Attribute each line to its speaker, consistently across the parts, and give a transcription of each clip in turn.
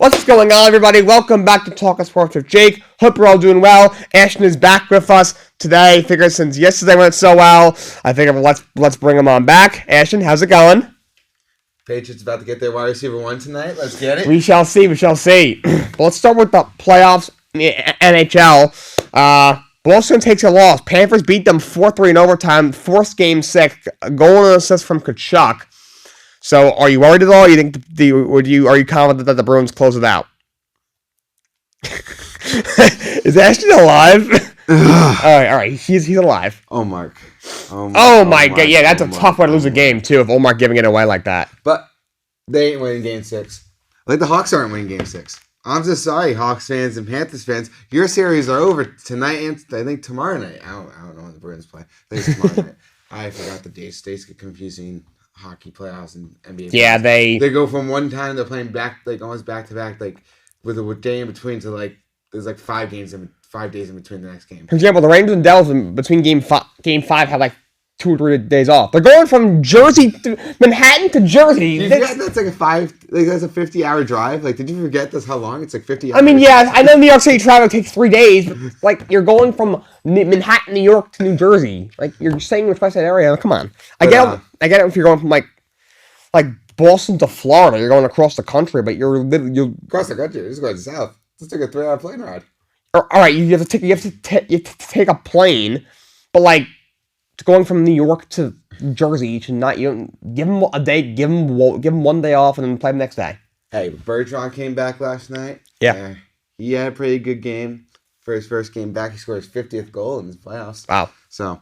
Speaker 1: What's going on, everybody? Welcome back to Talkin Sports with Jake. Hope you're all doing well. Ashton is back with us today. Figured since yesterday went so well, I figured let's bring him on back. Ashton, how's it going?
Speaker 2: Patriots about to get their wide receiver one tonight. Let's get it.
Speaker 1: We shall see. But let's start with the playoffs in the NHL. Boston takes a loss. Panthers beat them 4-3 in overtime. Forced game 6. Goal and assist from Kachuk. So, are you worried at all? You think are you confident that the Bruins close it out? Is Ashton alive? all right. He's alive.
Speaker 2: Oh my
Speaker 1: God. Yeah, that's a tough way to lose a game too. If Omar giving it away like that.
Speaker 2: But they ain't winning Game 6. Like the Hawks aren't winning Game 6. I'm just sorry, Hawks fans and Panthers fans. Your series are over tonight and I think tomorrow night. I don't know when the Bruins play. I think it's tomorrow night. I forgot the dates. Dates get confusing. Hockey playoffs and NBA.
Speaker 1: Yeah,
Speaker 2: playoffs. They go from one time they're playing back, like almost back to back, like with a day in between to like there's like 5 days in between the next game.
Speaker 1: For example, the Rangers and Devils in between game 5 had like 2 or 3 days off. They're going from Jersey to Manhattan to Jersey.
Speaker 2: Did you forget that's like that's a 50-hour drive? Like, did you forget that's how long? It's like 50 hours.
Speaker 1: I mean, yeah, I know New York City traffic takes 3 days, but like you're going from Manhattan, New York to New Jersey. Like you're staying in the Tri-State area. Come on. I get it if you're going from like Boston to Florida, you're going across the country, but you're
Speaker 2: across the country. You're just going south. It's like a 3-hour plane ride.
Speaker 1: All right, you have to take a plane, but like going from New York to Jersey, you should not. You don't give him a day, give him 1 day off, and then play the next day.
Speaker 2: Hey, Bergeron came back last night.
Speaker 1: Yeah,
Speaker 2: he had a pretty good game for his first game back. He scored his 50th goal in his playoffs.
Speaker 1: Wow!
Speaker 2: So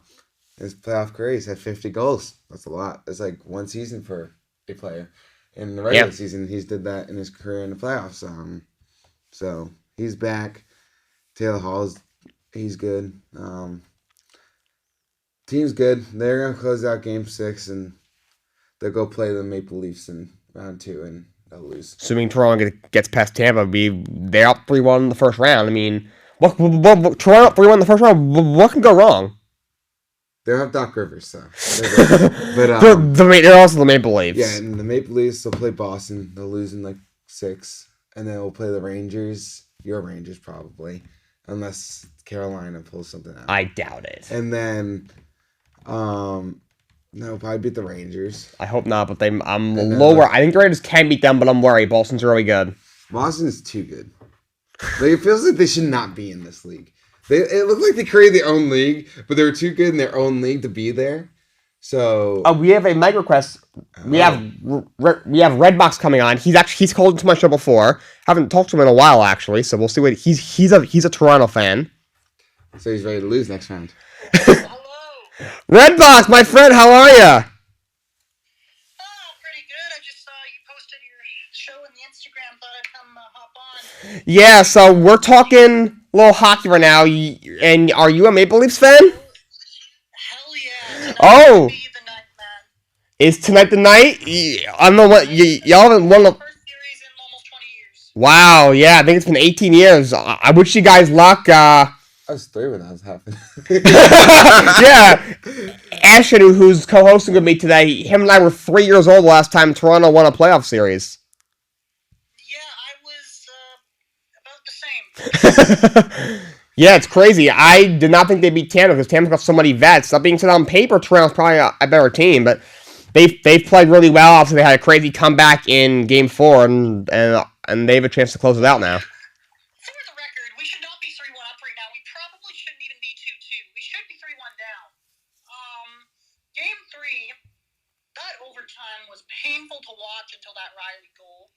Speaker 2: his playoff career, he's had 50 goals. That's a lot. It's like one season for a player. In the regular season, he's did that in his career in the playoffs. So he's back. Taylor Hall's he's good. Team's good. They're gonna close out Game 6 and they'll go play the Maple Leafs in round 2 and they'll lose.
Speaker 1: Assuming Toronto gets past Tampa, they're up 3-1 in the first round. I mean, what Toronto up 3-1 in the first round? What can go wrong?
Speaker 2: They'll have Doc Rivers, so but
Speaker 1: they're also the Maple Leafs.
Speaker 2: Yeah, and the Maple Leafs will play Boston. They'll lose in like 6, and then we'll play the Rangers. Your Rangers probably, unless Carolina pulls something out.
Speaker 1: I doubt it.
Speaker 2: And then, no, probably beat the Rangers.
Speaker 1: I hope not, but I'm lower. I think the Rangers can beat them, but I'm worried. Boston's really good.
Speaker 2: Boston's too good. Like it feels like they should not be in this league. It looked like they created their own league, but they were too good in their own league to be there. So
Speaker 1: we have a mic request. We have Redbox coming on. He's called into my show before. Haven't talked to him in a while actually, so we'll see what he's a Toronto fan.
Speaker 2: So he's ready to lose next round.
Speaker 3: Hello.
Speaker 1: Redbox, my friend, how are ya?
Speaker 3: Oh, pretty good. I just saw you posted your show on the Instagram. Thought I'd come hop on.
Speaker 1: Yeah, so we're talking a little hockey right now. And are you a Maple Leafs fan?
Speaker 3: Hell yeah.
Speaker 1: Oh.
Speaker 3: Be the night, man.
Speaker 1: Is tonight the night? I don't know what y'all haven't won the
Speaker 3: first series in almost 20 years.
Speaker 1: Wow, yeah, I think it's been 18 years. I wish you guys luck.
Speaker 2: I was 3 when that was happening.
Speaker 1: Yeah. Ashton, who's co-hosting with me today, him and I were 3 years old last time Toronto won a playoff series.
Speaker 3: Yeah, I was about the same.
Speaker 1: Yeah, it's crazy. I did not think they beat Tampa because Tampa's got so many vets. That being said, on paper, Toronto's probably a better team, but they've played really well. Obviously, they had a crazy comeback in Game 4, and they have a chance to close it out now.
Speaker 3: For the record, we should not be 3-1 up right now. We probably shouldn't even be 2-2. We should be 3-1 down. Game 3, that overtime was painful to watch until that Riley goal.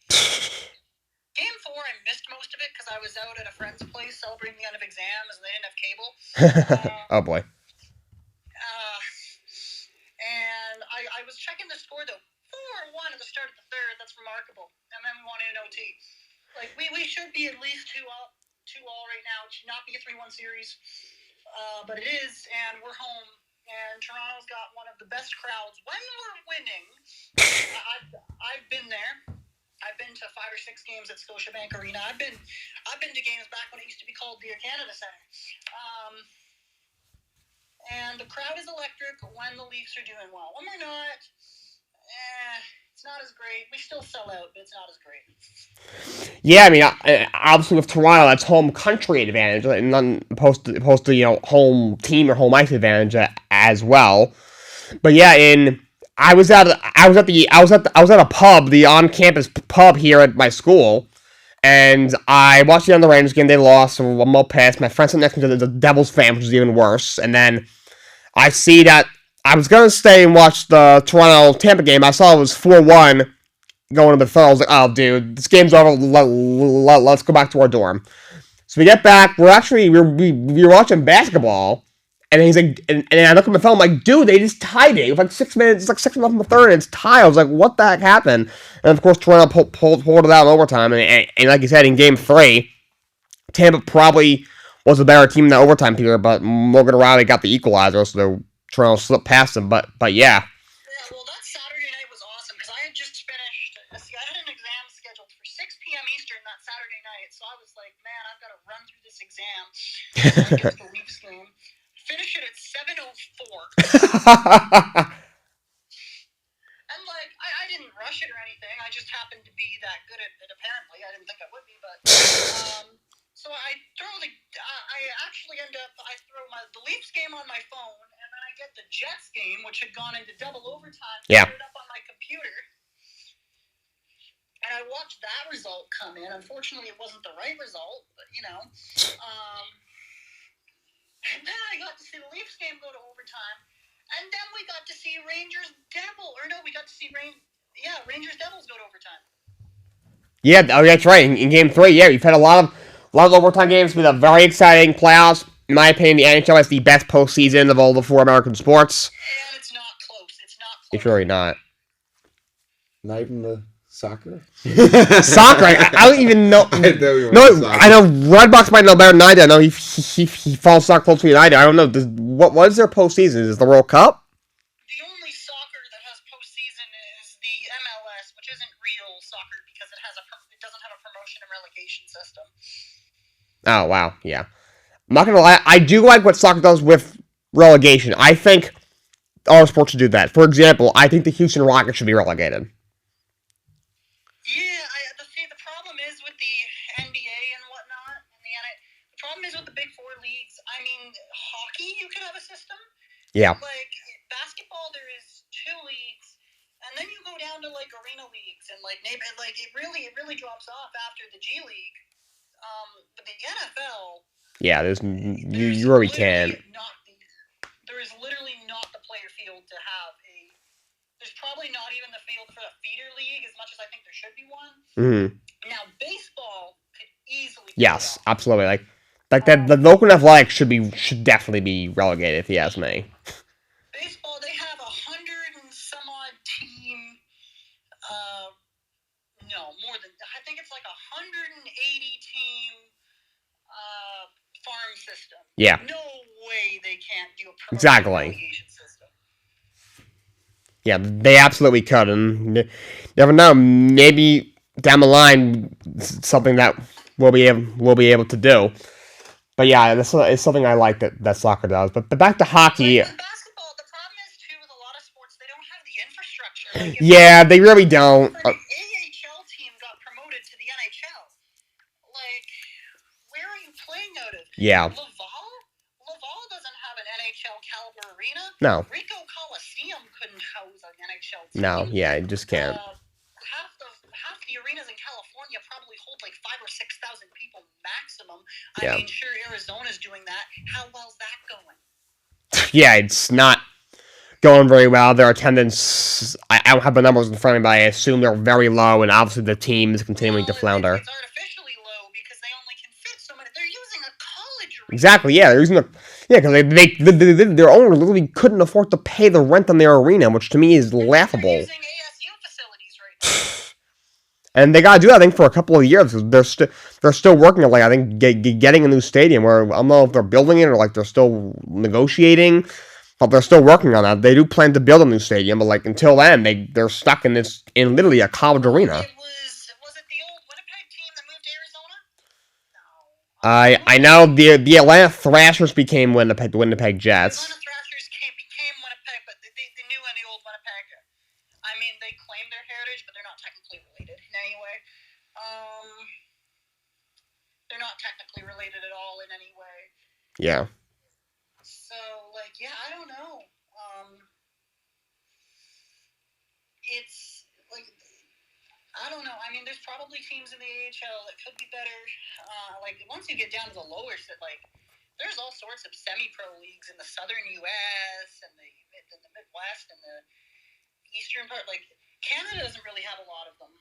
Speaker 3: Game 4, I missed most of it because I was out at a friend's place celebrating the end of exams and they didn't have cable.
Speaker 1: Oh, boy.
Speaker 3: And I was checking the score, though. 4-1 at the start of the third. That's remarkable. And then we won in OT. Like, we should be at least 2-all right now. It should not be a 3-1 series. But it is, and we're home. And Toronto's got one of the best crowds when we're winning. I've been there. I've been to 5 or 6 games at Scotiabank Arena. I've been to games back when it used to be called the Air Canada Centre. And the crowd is electric when the Leafs are doing well. When they're not, it's not as great. We still sell out, but it's not as great.
Speaker 1: Yeah, I mean, obviously with Toronto, that's home country advantage, and none opposed to home team or home ice advantage as well. But yeah, I was at a pub, the on campus pub here at my school, and I watched the under Rangers game. They lost, so I'm all pissed. My friend sitting next to me is a Devils fan, which is even worse. And then I see that I was gonna stay and watch the Toronto Tampa game. I saw it was 4-1 going to the third. I was like, oh, dude, this game's over. Let's go back to our dorm. So we get back. We were watching basketball, and he's like, and I look at my phone. I'm like, dude, they just tied it. It was like 6 minutes. It's like 6 minutes in the third, and it's tied. I was like, what the heck happened? And of course, Toronto pulled it out in overtime. And like you said, in Game 3, Tampa probably was a better team in that overtime period, but Morgan Riley got the equalizer, so Toronto slipped past them. But yeah.
Speaker 3: Yeah, well, that Saturday night was awesome because I had just finished. See, I had an exam scheduled for 6 p.m. Eastern that Saturday night, so I was like, man, I've got to run through this exam. Against the Leafs game. Finish it at 7:04. And like, I didn't rush it or anything. I just happened to be that good at it. Apparently, I didn't think I would be, but so I actually end up. I throw the Leafs game on my phone, and then I get the Jets game, which had gone into double overtime.
Speaker 1: Yeah.
Speaker 3: Put it up on my computer, and I watched that result come in. Unfortunately, it wasn't the right result, but you know. And then I got to see the Leafs game go to overtime. And then we got to see Rangers Devils go to overtime.
Speaker 1: Yeah, that's right. In Game 3, yeah, we've had a lot of overtime games with a very exciting playoffs. In my opinion, the NHL is the best postseason of all the 4 American sports.
Speaker 3: And it's not close.
Speaker 1: It's really not.
Speaker 2: Not even the soccer?
Speaker 1: Soccer? I don't even know. I know Redbox might know better than I do. I know he follows soccer closely than I do. I don't know. What is their postseason? Is it the World Cup?
Speaker 3: The only soccer that has postseason is the MLS, which isn't real soccer because it doesn't have a promotion and relegation system.
Speaker 1: Oh, wow. Yeah. I'm not going to lie. I do like what soccer does with relegation. I think all sports should do that. For example, I think the Houston Rockets should be relegated.
Speaker 3: Yeah, the problem is with the NBA and whatnot, and the problem is with the Big Four leagues. I mean, hockey, you can have a system.
Speaker 1: Yeah.
Speaker 3: Like basketball, there is 2 leagues, and then you go down to like arena leagues, and like maybe like it really drops off after the G League. But the NFL.
Speaker 1: Yeah, you really can.
Speaker 3: There is literally not the player field to have a. There's probably not even the field for a feeder league as much as I think there should be one.
Speaker 1: Mm-hmm.
Speaker 3: Now, baseball could easily.
Speaker 1: Yes, absolutely. Like that. The local athletics should definitely be relegated, if you ask me.
Speaker 3: Baseball, they have 100 and some odd team. No, more than I think it's like 180 team farm system.
Speaker 1: Yeah.
Speaker 3: No way they can't do a
Speaker 1: exactly.
Speaker 3: System.
Speaker 1: Yeah, they absolutely could, and never know. Maybe down the line, something that we'll be able to do. But yeah, this is something I like that soccer does. But back to hockey.
Speaker 3: Like basketball, the problem is too with a lot of sports, they don't have the infrastructure. Like
Speaker 1: yeah, they really don't.
Speaker 3: The AHL team got promoted to the NHL. Like, where are you playing out of?
Speaker 1: Yeah.
Speaker 3: Laval doesn't have an NHL caliber arena.
Speaker 1: No.
Speaker 3: Ricoh Coliseum couldn't house an NHL team.
Speaker 1: No, yeah, it just can't.
Speaker 3: Half the arenas in California probably hold like 5,000 or 6,000 people maximum.
Speaker 1: Yeah.
Speaker 3: I mean, sure, Arizona's doing that. How well's that going?
Speaker 1: Yeah, it's not going very well. Their attendance, I don't have the numbers in front of me, but I assume they're very low, and obviously the team is continuing to flounder.
Speaker 3: It's artificially low because they only can fit so many. They're using a college arena.
Speaker 1: Exactly, yeah, they're using because their owner literally couldn't afford to pay the rent on their arena, which to me is laughable.
Speaker 3: They're using ASU facilities right now.
Speaker 1: And they gotta do that, I think, for a couple of years. They're still working on, like, I think, getting a new stadium, where I don't know if they're building it or, like, they're still negotiating, but they're still working on that. They do plan to build a new stadium, but, like, until then, they're stuck in literally a college arena.
Speaker 3: Was it the old Winnipeg team that moved to Arizona? No.
Speaker 1: I know the Atlanta Thrashers became Winnipeg Jets.
Speaker 3: Atlanta Thrashers became Winnipeg, but the new and the old Winnipeg. I mean, they claim their heritage, but they're not technically related in any way. They're not technically related at all in any way.
Speaker 1: Yeah.
Speaker 3: So, like, yeah, I don't know. It's like, I don't know. I mean, there's probably teams in the AHL that could be better. Like, once you get down to the lower, like, there's all sorts of semi-pro leagues in the southern U.S. and the Midwest and the eastern part. Like, Canada doesn't really have a lot of them.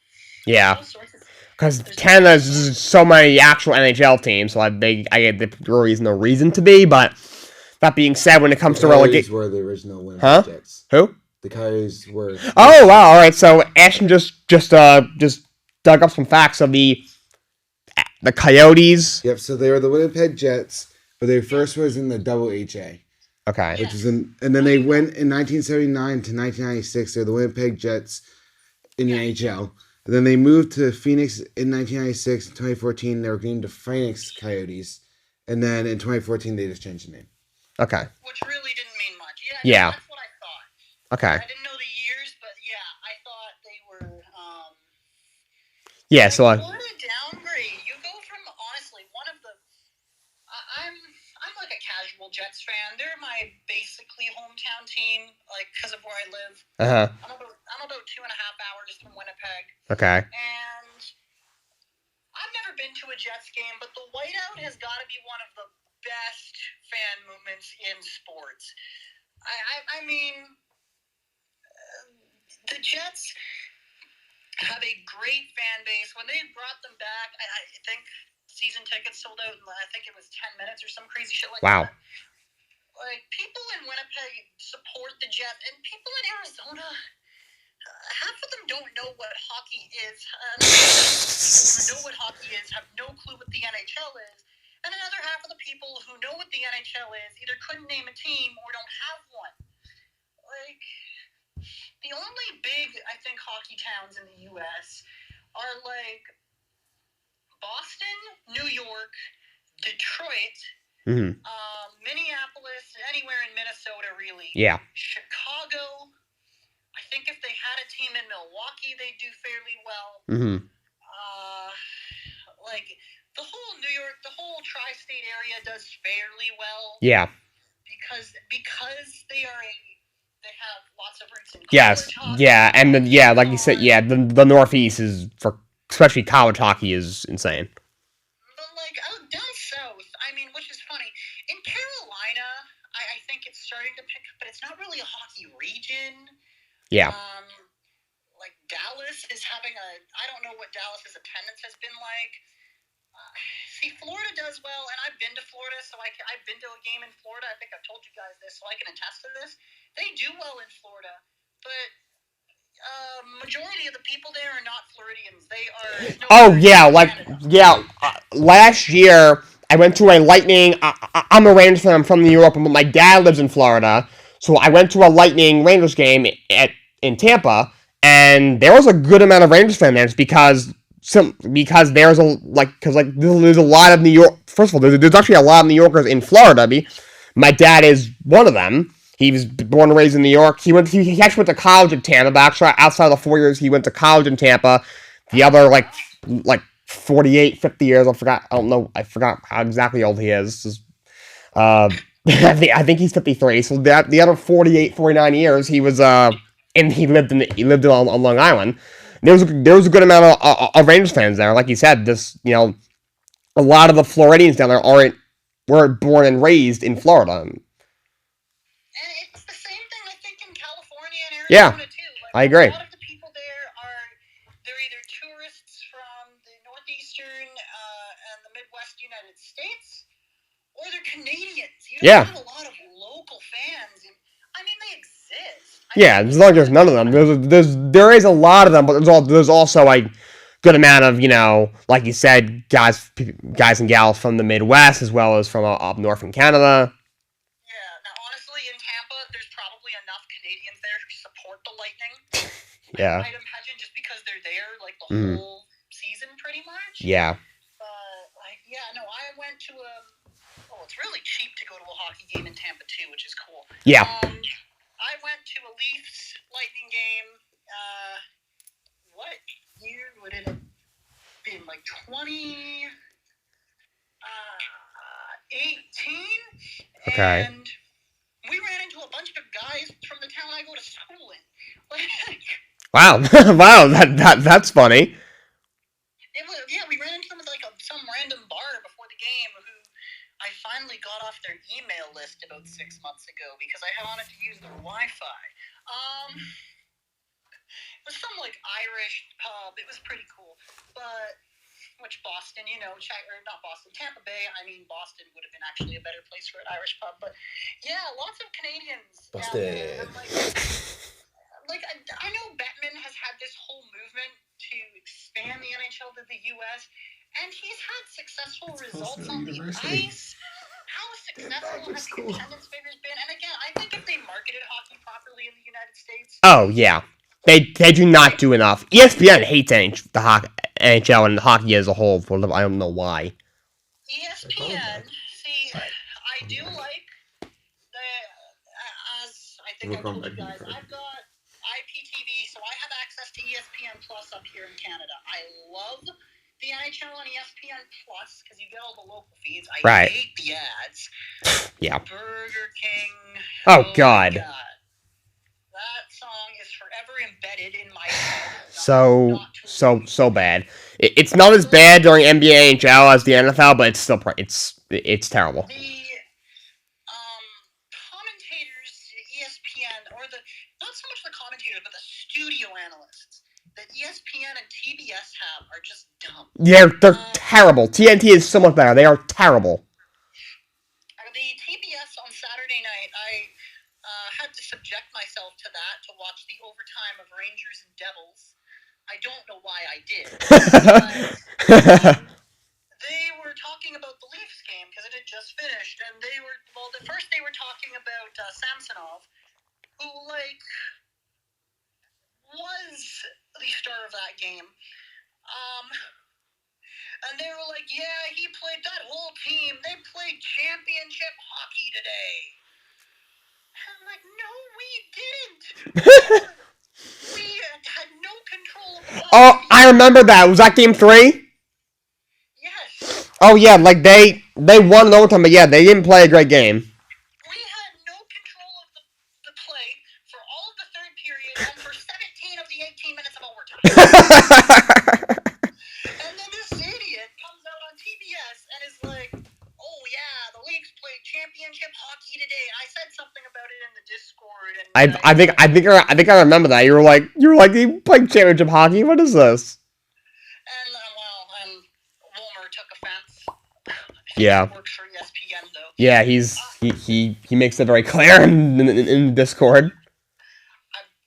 Speaker 1: Yeah.
Speaker 3: All sorts of.
Speaker 1: Because Canada's so many actual NHL teams, so I get there is no reason to be. But that being said, when it comes to relegation,
Speaker 2: were the original Winnipeg Jets.
Speaker 1: Who?
Speaker 2: The Coyotes were.
Speaker 1: Oh wow! All right, so Ashton just dug up some facts of the Coyotes.
Speaker 2: Yep. So they were the Winnipeg Jets, but their first was in the WHA.
Speaker 1: Okay.
Speaker 2: Which is and then they went in 1979 to 1996. They're the Winnipeg Jets in the NHL. And then they moved to Phoenix in 1996. In 2014, they were named the Phoenix Coyotes. And then in 2014, they just changed the name.
Speaker 1: Okay.
Speaker 3: Which really didn't mean much.
Speaker 1: Yeah.
Speaker 3: That's what I thought.
Speaker 1: Okay.
Speaker 3: I didn't know the years, but yeah, I thought they were.
Speaker 1: Yeah. So.
Speaker 3: What a downgrade! You go from honestly one of the. I'm like a casual Jets fan. They're my basically hometown team, like because of where I live. I'm about 2.5 hours from Winnipeg.
Speaker 1: Okay.
Speaker 3: And I've never been to a Jets game, but the whiteout has got to be one of the best fan movements in sports. I mean, the Jets have a great fan base. When they brought them back, I think season tickets sold out in, I think it was 10 minutes or some crazy shit like that. Like, people in Winnipeg support the Jets, and people in Arizona, half of them don't know what hockey is. People who know what hockey is have no clue what the NHL is. And another half of the people who know what the NHL is either couldn't name a team or don't have one. Like, the only big, I think, hockey towns in the U.S. are, like, Boston, New York, Detroit, Minneapolis, anywhere in Minnesota, really.
Speaker 1: Yeah.
Speaker 3: Chicago. I think if they had a team in Milwaukee, they'd do fairly well. Like, the whole New York, the whole tri-state area does fairly well.
Speaker 1: Yeah.
Speaker 3: Because they have lots of roots in college
Speaker 1: hockey. Yeah, and then like you said, the Northeast is for especially college hockey is insane.
Speaker 3: But like out down south, I mean, which is funny, in Carolina, I think it's starting to pick up, but it's not really a hockey region.
Speaker 1: Yeah.
Speaker 3: Like Dallas is having I don't know what Dallas's attendance has been like. See, Florida does well, and I've been to Florida, so I've been to a game in Florida. I think I've told you guys this, so I can attest to this. They do well in Florida, but majority of the people there are not Floridians. They are.
Speaker 1: Last year I went to a Lightning. I'm a Rangers fan. I'm from New York, but my dad lives in Florida, so I went to a Lightning Rangers game in Tampa, and there was a good amount of Rangers fans there because there's a lot of New York. First of all, there's actually a lot of New Yorkers in Florida. My dad is one of them. He was born and raised in New York. He actually went to college in Tampa. But actually, outside of the 4 years, he went to college in Tampa. The other like 48, 50 years, I forgot. I don't know. I forgot how exactly old he is. I think he's 53. So the other 48, 49 years, he was and he lived on Long Island. There was a good amount of Rangers fans there. Like you said, a lot of the Floridians down there weren't born and raised in Florida.
Speaker 3: And it's the same thing, I think, in California and Arizona, too. Like,
Speaker 1: I agree.
Speaker 3: A lot of the people there they're either tourists from the northeastern and the Midwest United States, or they're Canadians. You don't have a lot of local fans. I mean, they exist.
Speaker 1: As long as there's none of them. There is a lot of them, but there's also a good amount of, like you said, guys and gals from the Midwest as well as from up north in Canada.
Speaker 3: Yeah, now honestly, in Tampa, there's probably enough Canadians there who support the Lightning.
Speaker 1: Yeah.
Speaker 3: I'd imagine just because they're there, like, the whole season, pretty much.
Speaker 1: Yeah.
Speaker 3: But, I went to it's really cheap to go to a hockey game in Tampa, too, which is cool.
Speaker 1: Yeah.
Speaker 3: I went to a Leafs Lightning game 2018.
Speaker 1: Okay.
Speaker 3: And we ran into a bunch of guys from the town I go to school in.
Speaker 1: Wow, wow, that's funny.
Speaker 3: We ran into them at some random bar before the game who I finally got off their email list about 6 months ago because I wanted to use their Wi-Fi. It was some Irish pub. It was pretty cool, but which Boston, not Boston, Tampa Bay. I mean, Boston would have been actually a better place for an Irish pub, but yeah, lots of Canadians.
Speaker 2: Busted.
Speaker 3: I know Bettman has had this whole movement to expand the NHL to the U.S., and he's had successful results on the ice. How successful has the attendance figures been? And again, I think if they marketed hockey properly in the United States...
Speaker 1: Oh, yeah. They do not do enough. ESPN hates the NHL and hockey as a whole. I don't know why.
Speaker 3: ESPN, see, I do like as I think I told you guys, I've got IPTV, so I have access to ESPN Plus up here in Canada. I love the NHL on ESPN Plus because you get all the local feeds. I hate the ads.
Speaker 1: Yeah.
Speaker 3: Burger King.
Speaker 1: Oh, God.
Speaker 3: That song is forever embedded in my head.
Speaker 1: So bad. It's not as bad during NBA NHL as the NFL, but it's still it's terrible.
Speaker 3: The commentators, ESPN, or not so much the commentators, but the studio analysts that ESPN and TBS have are just dumb.
Speaker 1: Yeah, they're terrible. TNT is so much better. They are terrible.
Speaker 3: The TBS on Saturday night, I had to subject myself to that to watch the overtime of Rangers and Devils. I don't know why I did. They were talking about the Leafs game because it had just finished, and at first they were talking about Samsonov, who was the star of that game. And they were like, yeah, he played that whole team. They played championship hockey today. And I'm like, no, we didn't. We had no control of the ball.
Speaker 1: Oh, I remember that. Was that game 3?
Speaker 3: Yes.
Speaker 1: Oh, yeah, they won in overtime, but yeah, they didn't play a great game.
Speaker 3: We had no control of the play for all of the third period and for 17 of the 18 minutes of overtime. And then this idiot comes out on TBS and is like, oh yeah, the Leafs played championship hockey today. I said something about it in the Discord. And
Speaker 1: I think I remember that. You were like, you played championship hockey? What is this?
Speaker 3: And Wilmer took offense.
Speaker 1: Yeah.
Speaker 3: He works for ESPN though.
Speaker 1: Yeah, he makes it very clear in Discord.
Speaker 3: I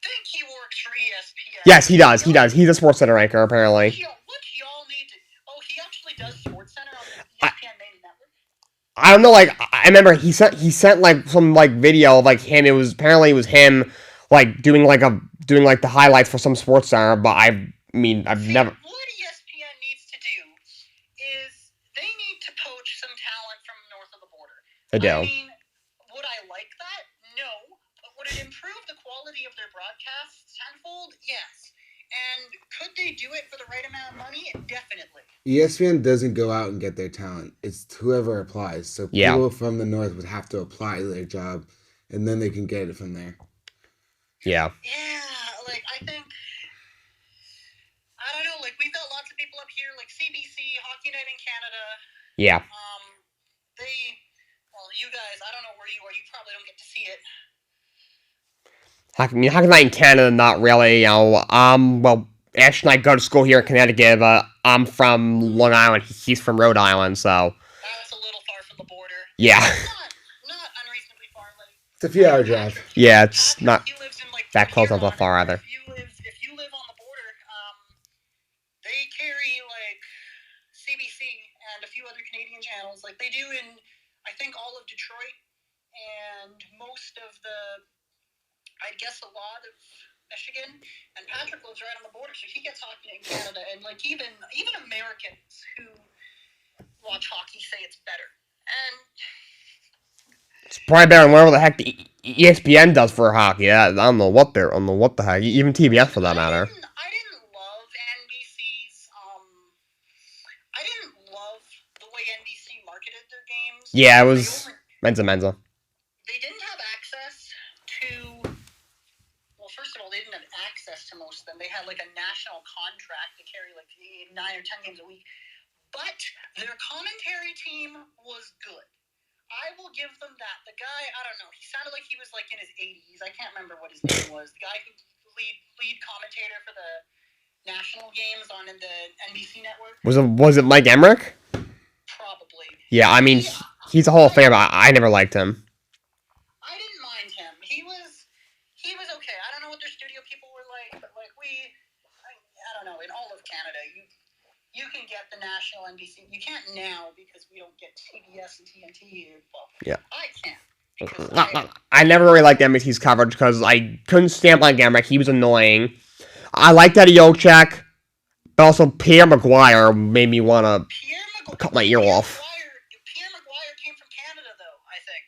Speaker 3: think he works for ESPN.
Speaker 1: Yes, he does. He's a Sports Center anchor, apparently.
Speaker 3: What y'all need to... Oh, he actually does Sports Center on the ESPN main network?
Speaker 1: I don't know, I remember he sent some video of him. It was him doing the highlights for some Sports Center, but I've never...
Speaker 3: What ESPN needs to do is they need to poach some talent from north of the border.
Speaker 1: I do.
Speaker 3: I mean, would I like that? No. But would it improve the quality of their broadcasts tenfold? Yes. And could they do it for the right amount of money? Definitely.
Speaker 2: ESPN doesn't go out and get their talent. It's whoever applies. So people from the north would have to apply to their job, and then they can get it from there.
Speaker 1: Yeah.
Speaker 3: Yeah, I think... I don't know, we've got lots of people up here, CBC, Hockey Night in Canada.
Speaker 1: Yeah.
Speaker 3: You guys, I don't know where you are. You probably don't get to see it.
Speaker 1: Hockey Night in Canada, not really, well, Ashton and I go to school here in Connecticut, but I'm from Long Island, he's from Rhode Island, so...
Speaker 3: That's a little far from the border.
Speaker 1: Yeah.
Speaker 3: Not unreasonably far,
Speaker 2: It's a few-hour drive.
Speaker 1: Yeah, it's
Speaker 3: Patrick,
Speaker 1: not
Speaker 3: he lives in,
Speaker 1: that close, not that far, either.
Speaker 3: If you live on the border, they carry, CBC and a few other Canadian channels, they do in, I think, all of Detroit, and most of I guess a lot of Michigan, and Patrick lives right on the border, so he gets hockey in Canada, and even Americans who watch hockey say it's better. And
Speaker 1: it's probably better than whatever the heck the ESPN does for hockey. I don't know what the heck, even TBS for that matter.
Speaker 3: I didn't love NBC's
Speaker 1: Yeah, it was Menza.
Speaker 3: They didn't have access to. Well, first of all, they didn't have access to most of them. They had like a national contract to carry like 9 or 10 games a week. But their commentary team was good. I will give them that. The guy, I don't know, he sounded like he was like in his 80s. I can't remember what his name was. The guy who lead commentator for the national games on the NBC network.
Speaker 1: Was it Mike Emmerich?
Speaker 3: Probably.
Speaker 1: Yeah, I mean, he's a Hall of Famer, but I never liked him.
Speaker 3: I didn't mind him. He was okay. I don't know what their studio people were like, but like I don't know, in all of Canada, you can get the national NBC. You can't now because we don't get TBS and TNT here. Well,
Speaker 1: yeah.
Speaker 3: I can't.
Speaker 1: I never really liked NBC's coverage because I couldn't stand Mike Emmerich. He was annoying. I liked Eddie Olczyk, but also Pierre McGuire made me want to cut my ear off.
Speaker 3: Pierre McGuire came from Canada, though, I think.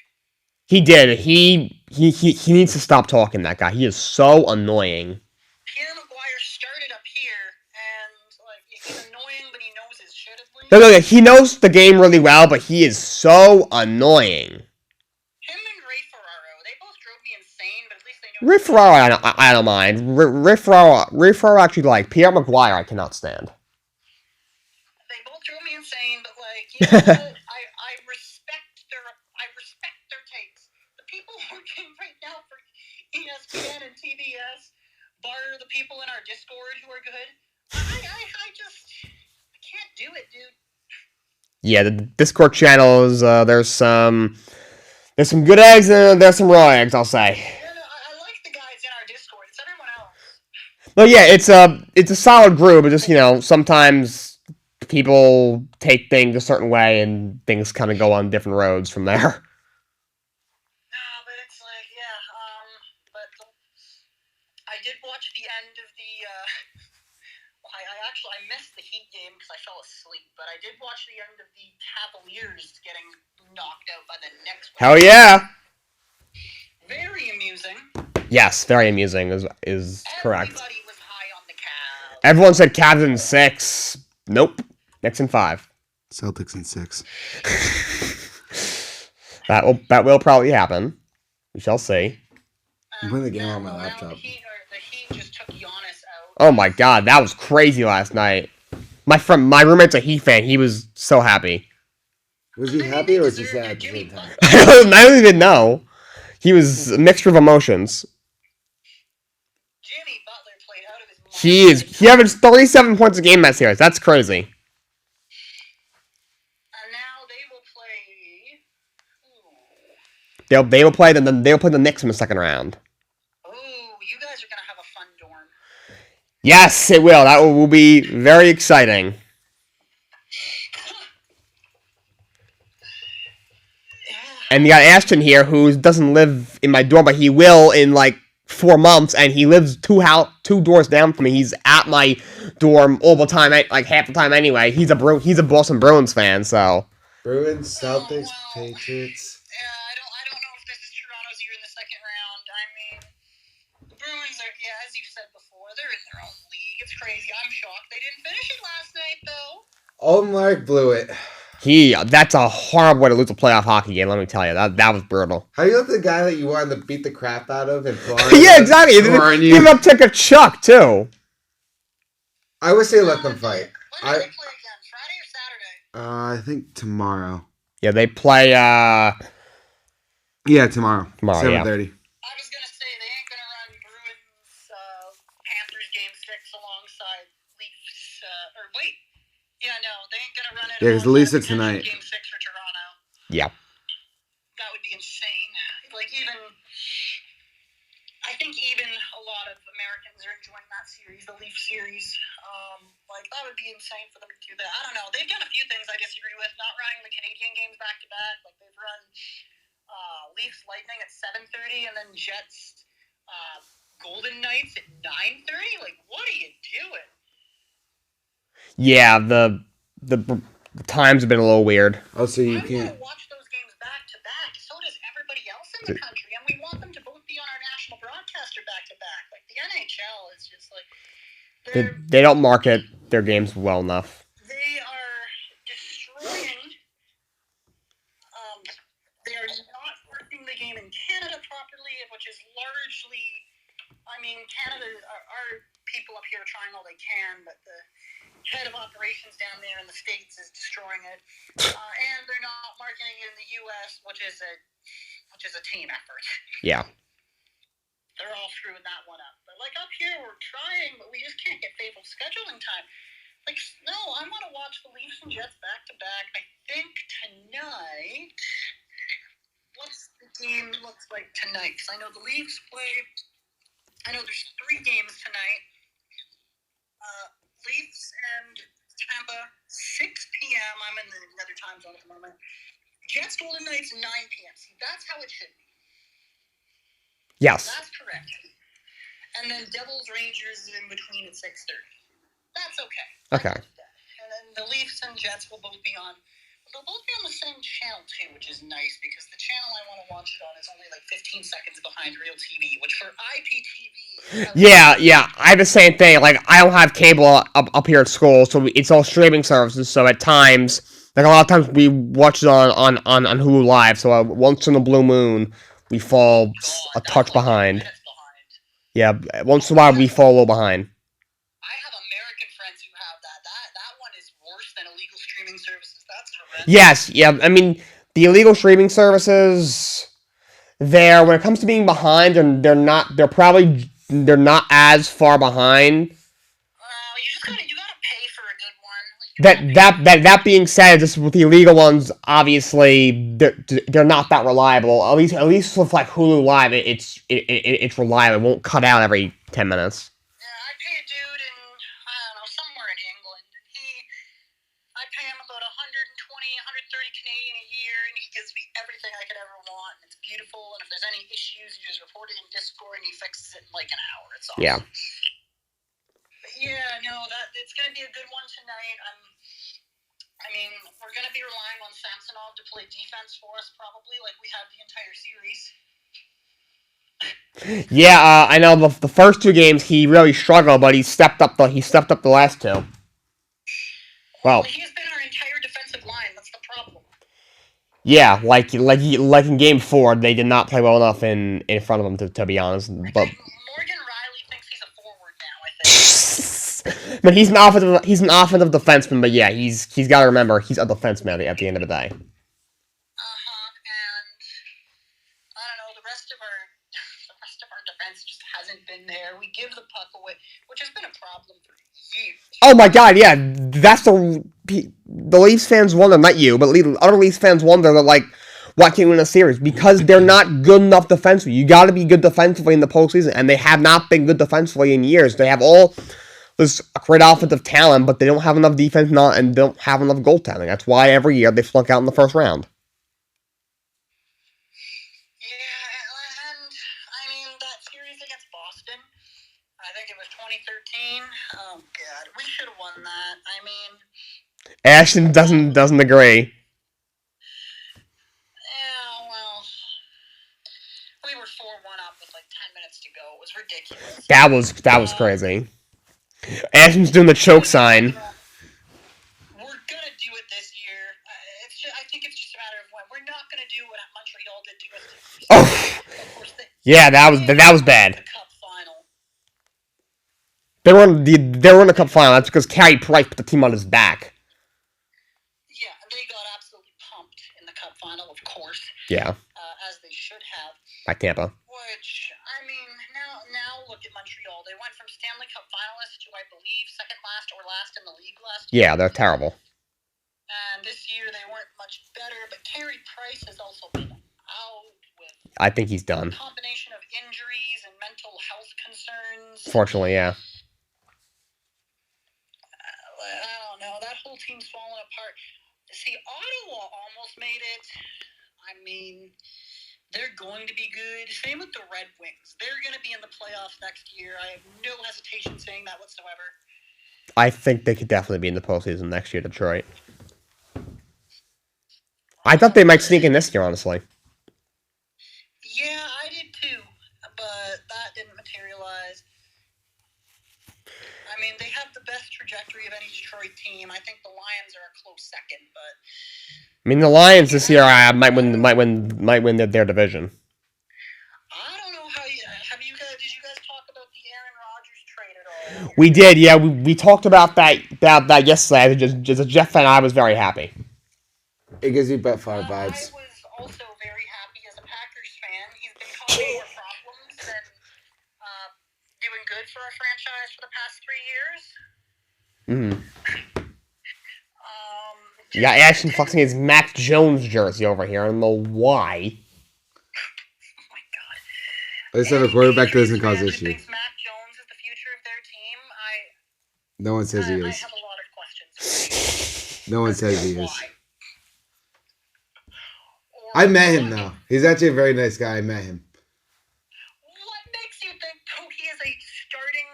Speaker 1: He did. He needs to stop talking, that guy. He is so annoying.
Speaker 3: Pierre McGuire started up here, and like he's annoying, but he knows his shit at least.
Speaker 1: No, he knows the game really well, but he is so annoying.
Speaker 3: Him and Ray Ferraro, they both drove me insane, but at least they know.
Speaker 1: Ray Ferraro, I don't mind. Ray Ferraro actually like. Pierre McGuire, I cannot stand.
Speaker 3: They both drove me insane, but like, you know, I respect their takes. The people working right now for ESPN and TBS, bar the people in our Discord who are good. I can't do it, dude.
Speaker 1: Yeah, the Discord channels, there's some good eggs and there's some raw eggs, I'll say.
Speaker 3: Yeah, no, I like the guys in our Discord. It's everyone else.
Speaker 1: No, yeah, it's a solid group, but just, sometimes people take things a certain way and things kind of go on different roads from there.
Speaker 3: No, but it's like, but I did watch the end of the, I missed the Heat game because I fell asleep, but I did watch the end of the Cavaliers getting knocked out by the Knicks.
Speaker 1: Hell yeah!
Speaker 3: Very amusing.
Speaker 1: Yes, very amusing is correct.
Speaker 3: Everybody was high on the Cavs.
Speaker 1: Everyone said Cavs in 6. Nope. Knicks in 5.
Speaker 2: Celtics in 6.
Speaker 1: That will probably happen. We shall see.
Speaker 2: I'm playing the game on my laptop.
Speaker 3: The Heat just took Giannis out.
Speaker 1: Oh my god, that was crazy last night. My roommate's a Heat fan. He was so happy.
Speaker 2: Was he happy or was he sad at the same time?
Speaker 1: I don't even know. He was a mixture of emotions.
Speaker 3: Jimmy Butler played out of his mind.
Speaker 1: He averaged 37 points a game that series. That's crazy.
Speaker 3: And now they will play.
Speaker 1: They will play the Knicks in the second round.
Speaker 3: Oh, you guys are gonna have a fun dorm.
Speaker 1: Yes, it will. That will be very exciting. And you got Ashton here, who doesn't live in my dorm, but he will in like 4 months, and he lives two doors down from me. He's at my dorm all the time, like half the time anyway. He's a Boston Bruins fan, so.
Speaker 2: Bruins, Celtics, Patriots.
Speaker 3: Yeah, I don't know if this is Toronto's year in the second round. I mean, the Bruins are, as you said before, they're in their own league. It's crazy. I'm shocked they didn't finish it last night, though.
Speaker 2: Olmark blew it.
Speaker 1: That's a horrible way to lose a playoff hockey game, let me tell you. That was brutal.
Speaker 2: How do you look the guy that you wanted to beat the crap out of in Florida?
Speaker 1: Yeah, exactly. Give him take a chuck, too.
Speaker 2: I would say let them fight.
Speaker 3: When do they play again? Friday or Saturday?
Speaker 2: I think tomorrow.
Speaker 1: Yeah, they play,
Speaker 2: Yeah, tomorrow.
Speaker 1: Tomorrow,
Speaker 2: 7:30.
Speaker 3: I was going to say, they ain't going to run Bruins, Panthers Game 6 alongside Leafs, or wait. Yeah, no, they ain't going to run it.
Speaker 2: Yeah, because the Leafs are tonight.
Speaker 3: Game 6 for Toronto.
Speaker 1: Yeah.
Speaker 3: That would be insane. Like, I think even a lot of Americans are enjoying that series, the Leaf series. That would be insane for them to do that. I don't know. They've done a few things I disagree with. Not running the Canadian games back to back. Like, they've run Leafs Lightning at 7:30 and then Jets Golden Knights at 9:30. Like, what are you doing?
Speaker 1: Yeah, the times have been a little weird.
Speaker 2: Oh, so you
Speaker 3: I
Speaker 2: can't.
Speaker 3: want to watch those games back to back. So does everybody else in the country, and we want them to both be on our national broadcaster back to back. Like the NHL is just like
Speaker 1: they don't market their games well enough.
Speaker 3: They are destroying our people up here are trying all they can, but the head of operations down there in the States is destroying it. And they're not marketing in the U.S., which is a team effort.
Speaker 1: Yeah.
Speaker 3: They're all screwing that one up. But like up here, we're trying, but we just can't get favorable scheduling time. Like, no, I want to watch the Leafs and Jets back to back. I think tonight. What's the game looks like tonight? Because I know the Leafs play. I know there's 3 games tonight. Leafs and Tampa, 6 p.m. I'm in another time zone at the moment. Jets Golden Knights, 9 p.m. See, that's how it should be.
Speaker 1: Yes.
Speaker 3: That's correct. And then Devils Rangers is in between at 6:30. That's okay.
Speaker 1: Okay.
Speaker 3: And then the Leafs and Jets will both be on. They'll both be on the same channel too, which is nice because the channel I want to watch it on is only like 15 seconds behind Real TV, which for IPTV.
Speaker 1: Yeah. I have the same thing. Like, I don't have cable up here at school, so it's all streaming services. So at times, like a lot of times, we watch it on Hulu Live. So once in a blue moon, we fall a touch behind. Yeah, once in a while we fall a little behind.
Speaker 3: I have American friends who have that. That one is worse than illegal streaming services. That's horrendous.
Speaker 1: Yes, yeah. I mean, the illegal streaming services, when it comes to being behind, and they're not as far behind.
Speaker 3: You gotta pay for a good one.
Speaker 1: That being said, just with the illegal ones, obviously they're not that reliable. At least with like Hulu Live, it's reliable. It won't cut out every 10 minutes.
Speaker 3: Yeah, I pay a dude in somewhere in England, and I pay him about 120, 130 Canadian a year, and he gives me everything I could ever want, and it's beautiful. And if there's any issues, you just report it in Discord, and he fixes it in like an hour. It's awesome.
Speaker 1: Yeah.
Speaker 3: Yeah, no, it's going to be a good one tonight. I mean, we're going to be relying on Samsonov to play defense for us, probably, like we had the entire series.
Speaker 1: Yeah, I know the first 2 games he really struggled, but he stepped up the last 2. Well,
Speaker 3: he's been our entire defensive line. That's the problem.
Speaker 1: Yeah, like in Game 4, they did not play well enough in front of him to be honest. But
Speaker 3: Morgan Riley thinks he's a forward now, I think.
Speaker 1: But he's an offensive defenseman. But yeah, he's got to remember he's a defenseman at the end of the day.
Speaker 3: And I don't know, the rest of our defense just hasn't been there. We give the puck away, which has been a problem for years.
Speaker 1: Oh my God, yeah, that's the Leafs fans wonder, not you, but other Leafs fans wonder that, like, why can't we win a series? Because they're not good enough defensively. You got to be good defensively in the postseason, and they have not been good defensively in years. They have all this great offensive talent, but they don't have enough defense, and don't have enough goaltending. That's why every year they flunk out in the first round.
Speaker 3: Yeah, and I mean that series against Boston, I think it was 2013. Oh God, we should have won that. I mean,
Speaker 1: Ashton doesn't agree.
Speaker 3: Yeah, well, we were 4-1 up with like 10 minutes to go. It was ridiculous.
Speaker 1: That was crazy. Ashton's doing the choke sign.
Speaker 3: We're gonna do it this year. I think it's just a matter of when. We're not gonna do what Montreal did to us.
Speaker 1: Oh,
Speaker 3: of course,
Speaker 1: yeah, that was bad.
Speaker 3: The Cup final.
Speaker 1: They were in the Cup final. That's because Carey Price put the team on his back.
Speaker 3: Yeah, they got absolutely pumped in the Cup final, of course.
Speaker 1: Yeah.
Speaker 3: As they should have.
Speaker 1: By Tampa.
Speaker 3: Which, I mean, now look at Montreal. They went from Stanley Cup finalists to, I believe, second last or last in the league last year.
Speaker 1: Yeah, they're terrible.
Speaker 3: And this year they weren't much better, but Carey Price has also been out with...
Speaker 1: I think he's done.
Speaker 3: A combination of injuries and mental health concerns.
Speaker 1: Fortunately, yeah.
Speaker 3: I don't know. That whole team's falling apart. See, Ottawa almost made it. I mean, they're going to be good. Same with the Red Wings. They're going to be in the playoffs next year. I have no hesitation saying that whatsoever.
Speaker 1: I think they could definitely be in the postseason next year, Detroit. I thought they might sneak in this year, honestly.
Speaker 3: Yeah, I did too, but that didn't materialize. I mean, they have the best trajectory of any Detroit team. I think the Lions are a close second, but...
Speaker 1: I mean, the Lions this year might win their division.
Speaker 3: I don't know how did you guys talk about the Aaron Rodgers trade at all.
Speaker 1: We did, yeah. We talked about that yesterday. Just a Jeff fan, I was very happy.
Speaker 2: It gives you bet five
Speaker 3: I
Speaker 2: vibes.
Speaker 3: was also very happy as a Packers fan. He's been causing more problems than doing good for our franchise for the past 3 years.
Speaker 1: You got Ashton flexing his Mac Jones jersey over here. I don't know why.
Speaker 3: Oh my god.
Speaker 2: Let's have a quarterback that doesn't cause
Speaker 3: Who
Speaker 2: issue.
Speaker 3: thinks Mac Jones is the future of their team?
Speaker 2: No one says he
Speaker 3: I
Speaker 2: is.
Speaker 3: have a lot of questions.
Speaker 2: No one says he is.
Speaker 3: Why?
Speaker 2: I met him though. He's actually a very nice guy. I met him.
Speaker 3: What makes you think he is a starting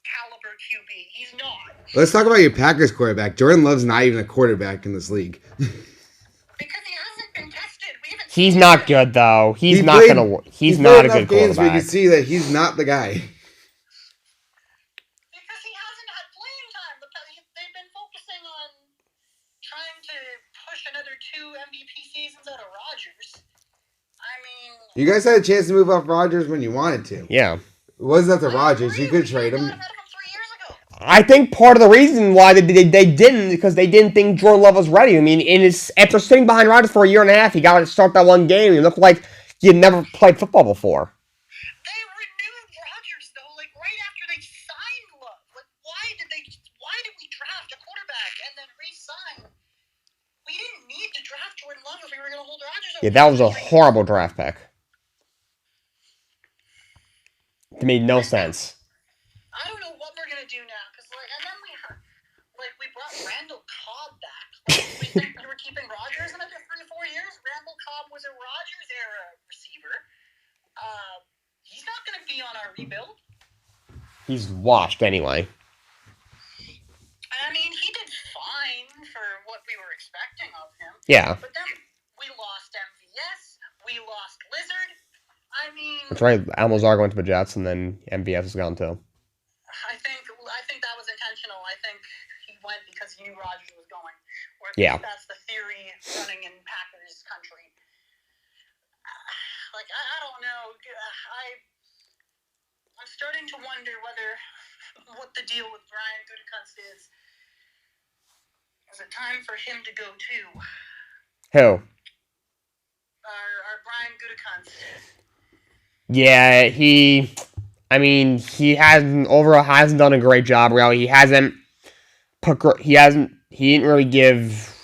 Speaker 3: caliber QB? He's not.
Speaker 2: Let's talk about your Packers quarterback. Jordan Love's not even a quarterback in this league.
Speaker 3: Because he hasn't been tested. We haven't
Speaker 1: He's
Speaker 3: seen
Speaker 1: not
Speaker 3: him.
Speaker 1: good though. He's
Speaker 2: He
Speaker 1: not
Speaker 2: played-
Speaker 1: gonna. He's
Speaker 2: played
Speaker 1: not a
Speaker 2: enough
Speaker 1: good
Speaker 2: games where you
Speaker 1: quarterback.
Speaker 2: can see that he's not the guy.
Speaker 3: Because he hasn't had playing time. They've been focusing on trying to push another 2 MVP seasons out of Rodgers. I mean,
Speaker 2: You guys had a chance to move off Rodgers when you wanted to.
Speaker 1: Yeah.
Speaker 2: It wasn't up to Rodgers. You could trade him.
Speaker 3: I got him 3 years ago.
Speaker 1: I think part of the reason why they didn't because they didn't think Jordan Love was ready. I mean, after sitting behind Rodgers for a year and a half, he got to start that one game. He looked like he had never played football before.
Speaker 3: They renewed Rodgers though, like right after they signed Love. Like, why did we draft a quarterback and then re-sign? We didn't need to draft Jordan Love if we were going to hold Rodgers.
Speaker 1: Yeah, that was a horrible draft pick. It made no sense.
Speaker 3: I don't know what we're gonna do now, cause and then we brought Randall Cobb back. Like, we think we were keeping Rodgers another 3 or 4 years. Randall Cobb was a Rodgers era receiver. He's not gonna be on our rebuild.
Speaker 1: He's washed anyway.
Speaker 3: I mean, he did fine for what we were expecting of him.
Speaker 1: Yeah.
Speaker 3: But then we lost MVS. We lost Lizard. I mean,
Speaker 1: That's right. Almazar went to the Jets, and then MVS is gone too.
Speaker 3: I think that was intentional. I think he went because he knew Rodgers was going. Or at
Speaker 1: Yeah.
Speaker 3: least that's the theory running in Packers country. I don't know. I'm starting to wonder what the deal with Brian Gutekunst is. Is it time for him to go too?
Speaker 1: Who?
Speaker 3: Our Brian Gutekunst.
Speaker 1: Yeah, he hasn't done a great job. Really, he didn't really give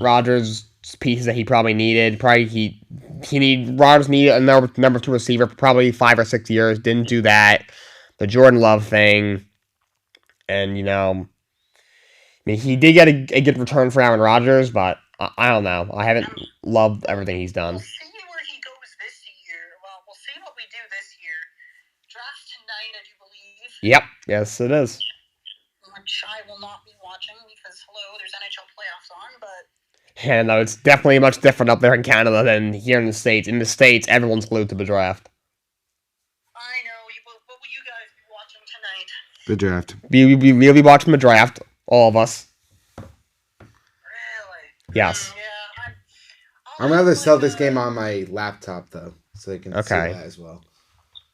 Speaker 1: Rodgers pieces that he probably needed. Rodgers needed a number 2 receiver for probably 5 or 6 years. Didn't do that. The Jordan Love thing, and he did get a good return for Aaron Rodgers, but I don't know. I haven't loved everything he's done.
Speaker 3: We'll see where he goes this year. Well, we'll see what we do this year. Draft tonight, I do believe.
Speaker 1: Yep. Yes, it is.
Speaker 3: Which I will not be watching because, there's NHL Playoffs on, but...
Speaker 1: And it's definitely much different up there in Canada than here in the States. In the States, everyone's glued to the draft.
Speaker 3: I know. What will you guys be watching tonight?
Speaker 2: The draft.
Speaker 1: We'll be watching the draft. All of us.
Speaker 3: Really?
Speaker 1: Yes.
Speaker 3: Yeah.
Speaker 2: I'm gonna have the Celtics game on my laptop though, so you can see
Speaker 1: Okay.
Speaker 2: that as well.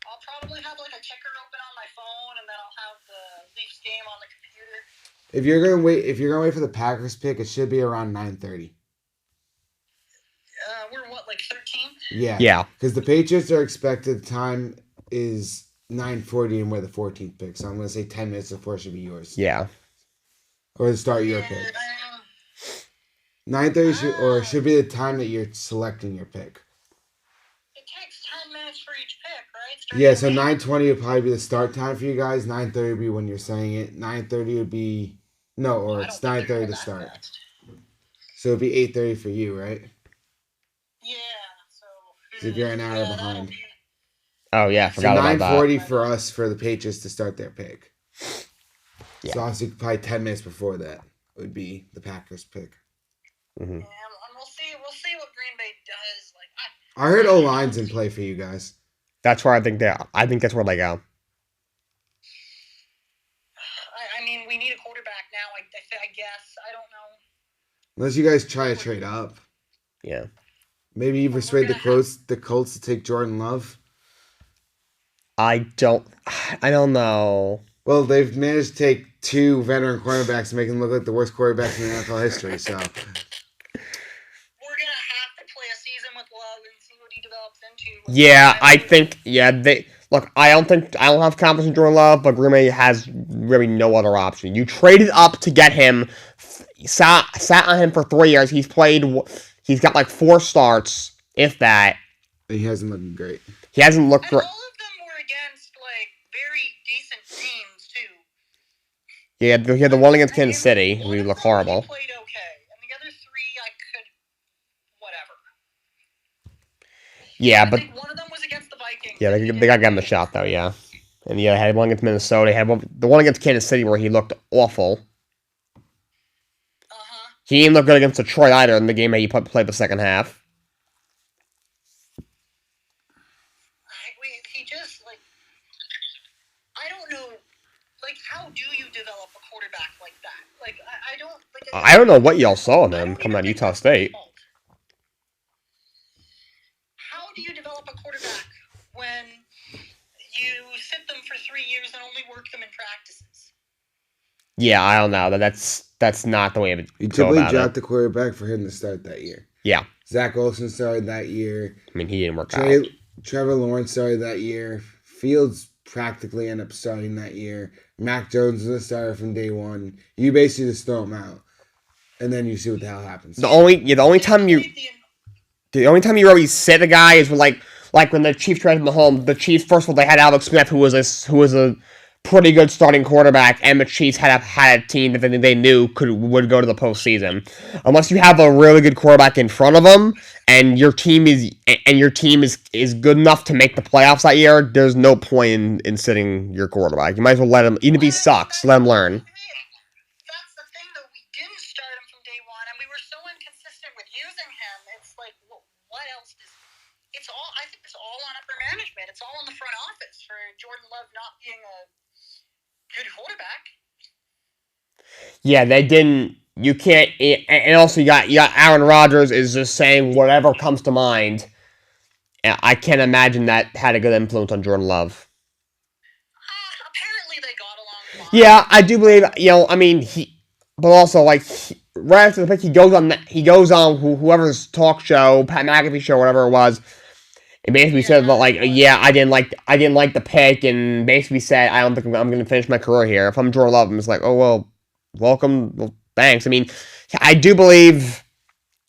Speaker 3: I'll probably have a ticker open on my phone, and then I'll have the Leafs game on the computer.
Speaker 2: If you're gonna wait for the Packers pick, it should be around 9:30.
Speaker 3: We're what, 13th?
Speaker 2: Yeah.
Speaker 1: Yeah.
Speaker 2: Because the Patriots are expected time is 9:40 and we're the 14th pick, so I'm gonna say 10 minutes before should be yours.
Speaker 1: Yeah.
Speaker 2: Or to start your pick. 9:30 should be the time that you're selecting your pick.
Speaker 3: It takes 10 minutes for each pick, right?
Speaker 2: Yeah, so 9:20 would probably be the start time for you guys. 9:30 would be when you're saying it. 9:30 would be it's 9:30 to start. So it'd be 8:30 for you, right?
Speaker 3: Yeah.
Speaker 2: So you're an hour behind.
Speaker 1: Oh yeah, I
Speaker 2: So
Speaker 1: forgot about that.
Speaker 2: 9:40 for us for the Patriots to start their pick.
Speaker 1: Yeah.
Speaker 2: So obviously probably 10 minutes before that would be the Packers pick.
Speaker 1: Mm-hmm.
Speaker 3: Yeah, and we'll see what Green Bay does.
Speaker 2: I heard O-line's in play for you guys.
Speaker 1: That's where I think that's where they go.
Speaker 3: I mean, we need a quarterback now. I guess. I don't know.
Speaker 2: Unless you guys try to trade up.
Speaker 1: Yeah.
Speaker 2: Maybe you persuade the Colts to take Jordan Love.
Speaker 1: I don't know.
Speaker 2: Well, they've managed to take 2 veteran quarterbacks and make them look like the worst quarterbacks in NFL history. So
Speaker 3: We're gonna have to play a season with Love and see what he develops into.
Speaker 1: Yeah, I think they look. I don't have confidence in Jordan Love, but Green Bay has really no other option. You traded up to get him, sat on him for 3 years. He's got like 4 starts, if that.
Speaker 2: he hasn't looked great.
Speaker 1: He hasn't looked
Speaker 3: And
Speaker 1: great.
Speaker 3: all of them were against like very decent teams too.
Speaker 1: Yeah, he had the one against Kansas City.
Speaker 3: One
Speaker 1: We
Speaker 3: of
Speaker 1: look
Speaker 3: them
Speaker 1: horrible.
Speaker 3: He played okay, and the other 3 I could whatever.
Speaker 1: Yeah,
Speaker 3: I
Speaker 1: but
Speaker 3: think one of them was against the Vikings.
Speaker 1: yeah, they got to give him a shot though. Yeah, and yeah, had one against Minnesota. He had the one against Kansas City where he looked awful. He didn't look good against Detroit either in the game that he played the second half.
Speaker 3: He just like I don't know. Like, how do you develop a quarterback like that? Like, I don't. Like,
Speaker 1: I don't know what y'all saw in him coming out of Utah State.
Speaker 3: How do you develop a quarterback when you sit them for 3 years and only work them in practices?
Speaker 1: Yeah, I don't know. That's not the way to
Speaker 2: You
Speaker 1: go
Speaker 2: typically
Speaker 1: about
Speaker 2: dropped
Speaker 1: it.
Speaker 2: the quarterback for him to start that year.
Speaker 1: Yeah.
Speaker 2: Zach Wilson started that year.
Speaker 1: I mean, he didn't work out.
Speaker 2: Trevor Lawrence started that year. Fields practically ended up starting that year. Mac Jones was a starter from day one. You basically just throw him out, and then you see what the hell happens.
Speaker 1: The only time you really sit a guy is when like when the Chiefs traded Mahomes. The Chiefs, first of all, they had Alex Smith, who was a pretty good starting quarterback, and the Chiefs had a team that they knew would go to the postseason. Unless you have a really good quarterback in front of them, and your team is good enough to make the playoffs that year, there's no point in sitting your quarterback. You might as well let him, even if he sucks, let him learn.
Speaker 3: That's the thing, though. We didn't start him from day one, and we were so inconsistent with using him. It's like, what else does? It's all. I think it's all on upper management. It's all in the front office for Jordan Love not being a good quarterback.
Speaker 1: Yeah, they didn't. You can't. And also, you got Aaron Rodgers is just saying whatever comes to mind. I can't imagine that had a good influence on Jordan Love.
Speaker 3: Apparently, they got along fine.
Speaker 1: Yeah, I do believe. I mean, but also right after the pick, he goes on whoever's talk show, Pat McAfee show, whatever it was. And basically said I didn't like the pick, and basically said I don't think I'm going to finish my career here. If I'm Jordan Love, I'm just like, oh well, welcome, well, thanks. I mean, I do believe,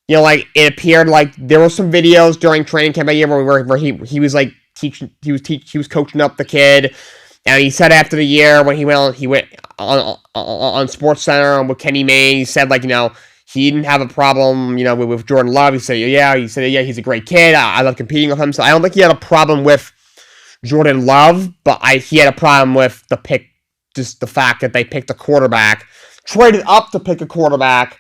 Speaker 1: it appeared like there were some videos during training camp that year where he was like he was coaching up the kid, and he said after the year when he went on Sports Center with Kenny Mayne, he said he didn't have a problem, with Jordan Love. He said, yeah, he's a great kid. I love competing with him. So I don't think he had a problem with Jordan Love, but he had a problem with the pick, just the fact that they picked a quarterback, traded up to pick a quarterback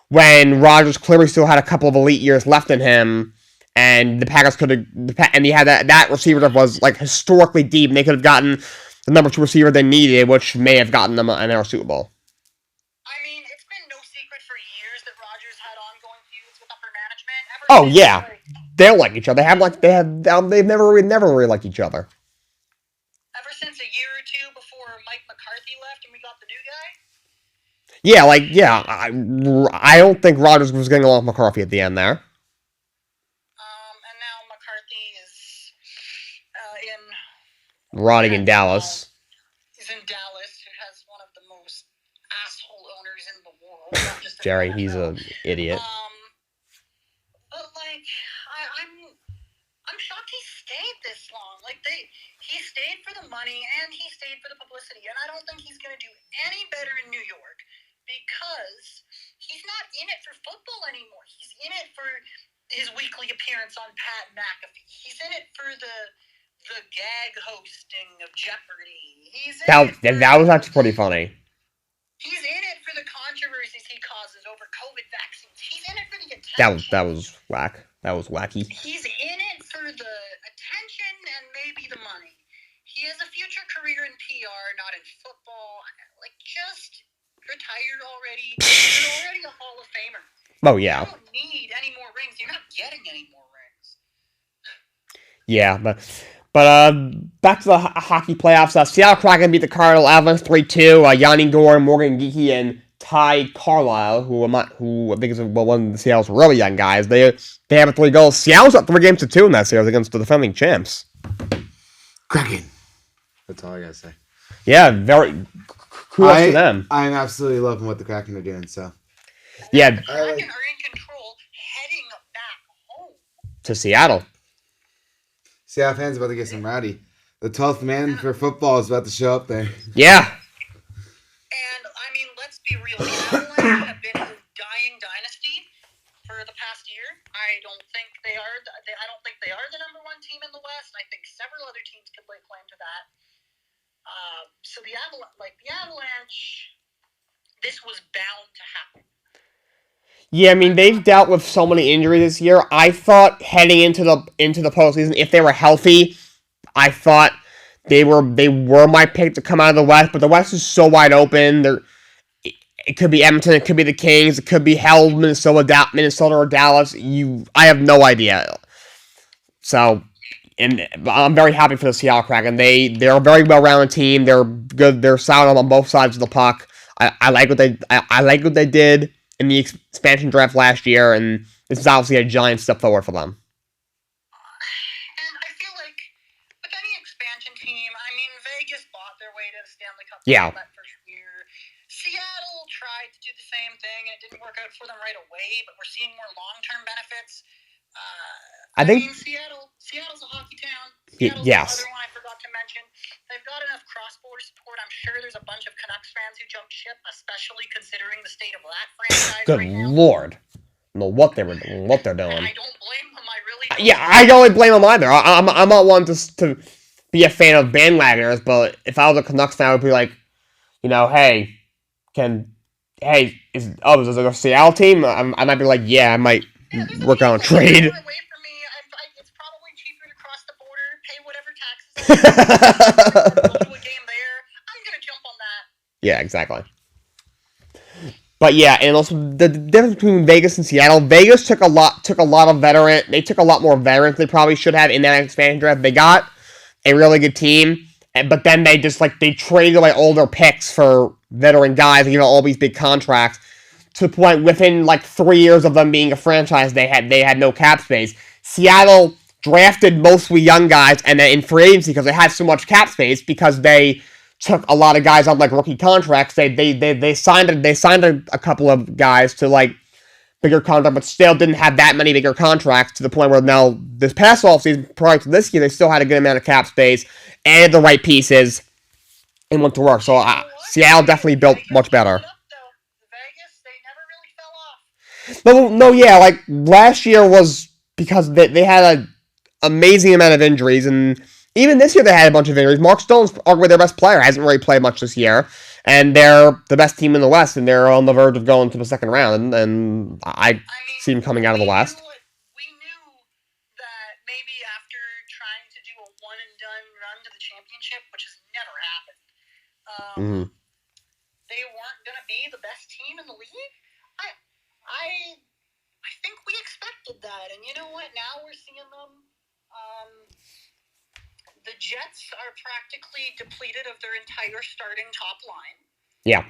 Speaker 1: when Rodgers clearly still had a couple of elite years left in him, and the Packers could have, and he had that receiver that was historically deep, and they could have gotten the number 2 receiver they needed, which may have gotten them another Super Bowl. Oh yeah, they don't like each other. They've never really liked each other.
Speaker 3: Ever since a year or 2 before Mike McCarthy left and we got the new guy.
Speaker 1: Yeah, I don't think Rodgers was getting along with McCarthy at the end there.
Speaker 3: And now McCarthy is
Speaker 1: rotting in Dallas.
Speaker 3: He's in Dallas, who has one of the most asshole owners in the world. Not just
Speaker 1: Jerry, he's an idiot.
Speaker 3: But I'm shocked he stayed this long. He stayed for the money and he stayed for the publicity, and I don't think he's going to do any better in New York because he's not in it for football anymore. He's in it for his weekly appearance on Pat McAfee. He's in it for the gag hosting of Jeopardy.
Speaker 1: That was actually pretty funny.
Speaker 3: He's in it for the controversies he causes over COVID vaccines. He's in it for the attention.
Speaker 1: That was whack. That was wacky.
Speaker 3: He's in it for the attention and maybe the money. He has a future career in PR, not in football. Just retire already. You're already a Hall of Famer.
Speaker 1: Oh, yeah.
Speaker 3: You don't need any more rings. You're not getting any more rings.
Speaker 1: Yeah, But back to the hockey playoffs. Seattle Kraken beat the Colorado Avalanche 3-2. Yanni Gourde, Morgan Geekie, and Ty Carlisle, who I think is one of the Seattle's really young guys. They have 3 goals. Seattle's up 3-2 in that series against the defending champs.
Speaker 2: Kraken. That's all I gotta say.
Speaker 1: Yeah, very kudos to them.
Speaker 2: I'm absolutely loving what the Kraken are doing. So
Speaker 1: yeah,
Speaker 3: The Kraken are in control, heading back home
Speaker 1: to Seattle.
Speaker 2: Seattle fans about to get some rowdy. The 12th man for football is about to show up there.
Speaker 1: Yeah.
Speaker 3: And I mean, let's be real. The Avalanche have been a dying dynasty for the past year. I don't think they are. I don't think they are the number 1 team in the West. I think several other teams could lay claim to that. So the Avalanche, this was bound to happen.
Speaker 1: Yeah, I mean they've dealt with so many injuries this year. I thought heading into the postseason, if they were healthy, I thought they were my pick to come out of the West. But the West is so wide open. It could be Edmonton, it could be the Kings, it could be Minnesota or Dallas. I have no idea. So, and I'm very happy for the Seattle Kraken. They're a very well-rounded team. They're good. They're solid on both sides of the puck. I like what they did in the expansion draft last year, and this is obviously a giant step forward for them.
Speaker 3: And I feel like with any expansion team, I mean, Vegas bought their way to the Stanley Cup
Speaker 1: Yeah.
Speaker 3: that first year. Seattle tried to do the same thing, and it didn't work out for them right away, but we're seeing more long-term benefits. I mean, Seattle's a hockey town. Seattle's
Speaker 1: yes.
Speaker 3: the other one I forgot to mention. They've got enough cross-border support. I'm sure there's a bunch of Canucks fans who jumped ship, especially considering the state of that franchise
Speaker 1: Good
Speaker 3: right now.
Speaker 1: Lord. I don't know what they're doing.
Speaker 3: And I don't blame them. I really don't.
Speaker 1: Yeah, I don't really blame them either. I'm not one to be a fan of bandwagoners, but if I was a Canucks fan, I would be like, hey, is there a Seattle team? I might be like, yeah, I might work on a trade.
Speaker 3: Away from me. It's probably cheaper to cross the border, pay whatever taxes, go to a game there. I'm gonna jump on that.
Speaker 1: Yeah, exactly. But yeah, and also the difference between Vegas and Seattle. Vegas took a lot of veteran. They took a lot more veterans than they probably should have in that expansion draft. They got a really good team, but then they traded away older picks for veteran guys, all these big contracts. To the point, within 3 years of them being a franchise, they had no cap space. Seattle drafted mostly young guys, and then in free agency, because they had so much cap space, because they took a lot of guys on rookie contracts. They signed a couple of guys to bigger contracts, but still didn't have that many bigger contracts, to the point where now this past offseason, prior to this year, they still had a good amount of cap space and the right pieces and went to work. So Seattle definitely built much better. No, yeah, last year was because they had an amazing amount of injuries, and even this year they had a bunch of injuries. Mark Stone's arguably their best player, hasn't really played much this year, and they're the best team in the West, and they're on the verge of going to the second round, and I see them coming out of the West.
Speaker 3: We knew that maybe after trying to do a one-and-done run to the championship, which has never happened, they weren't going to be the best team in the league. I think we expected that, and you know what? Now we're seeing them. The Jets are practically depleted of their entire starting top line.
Speaker 1: Yeah.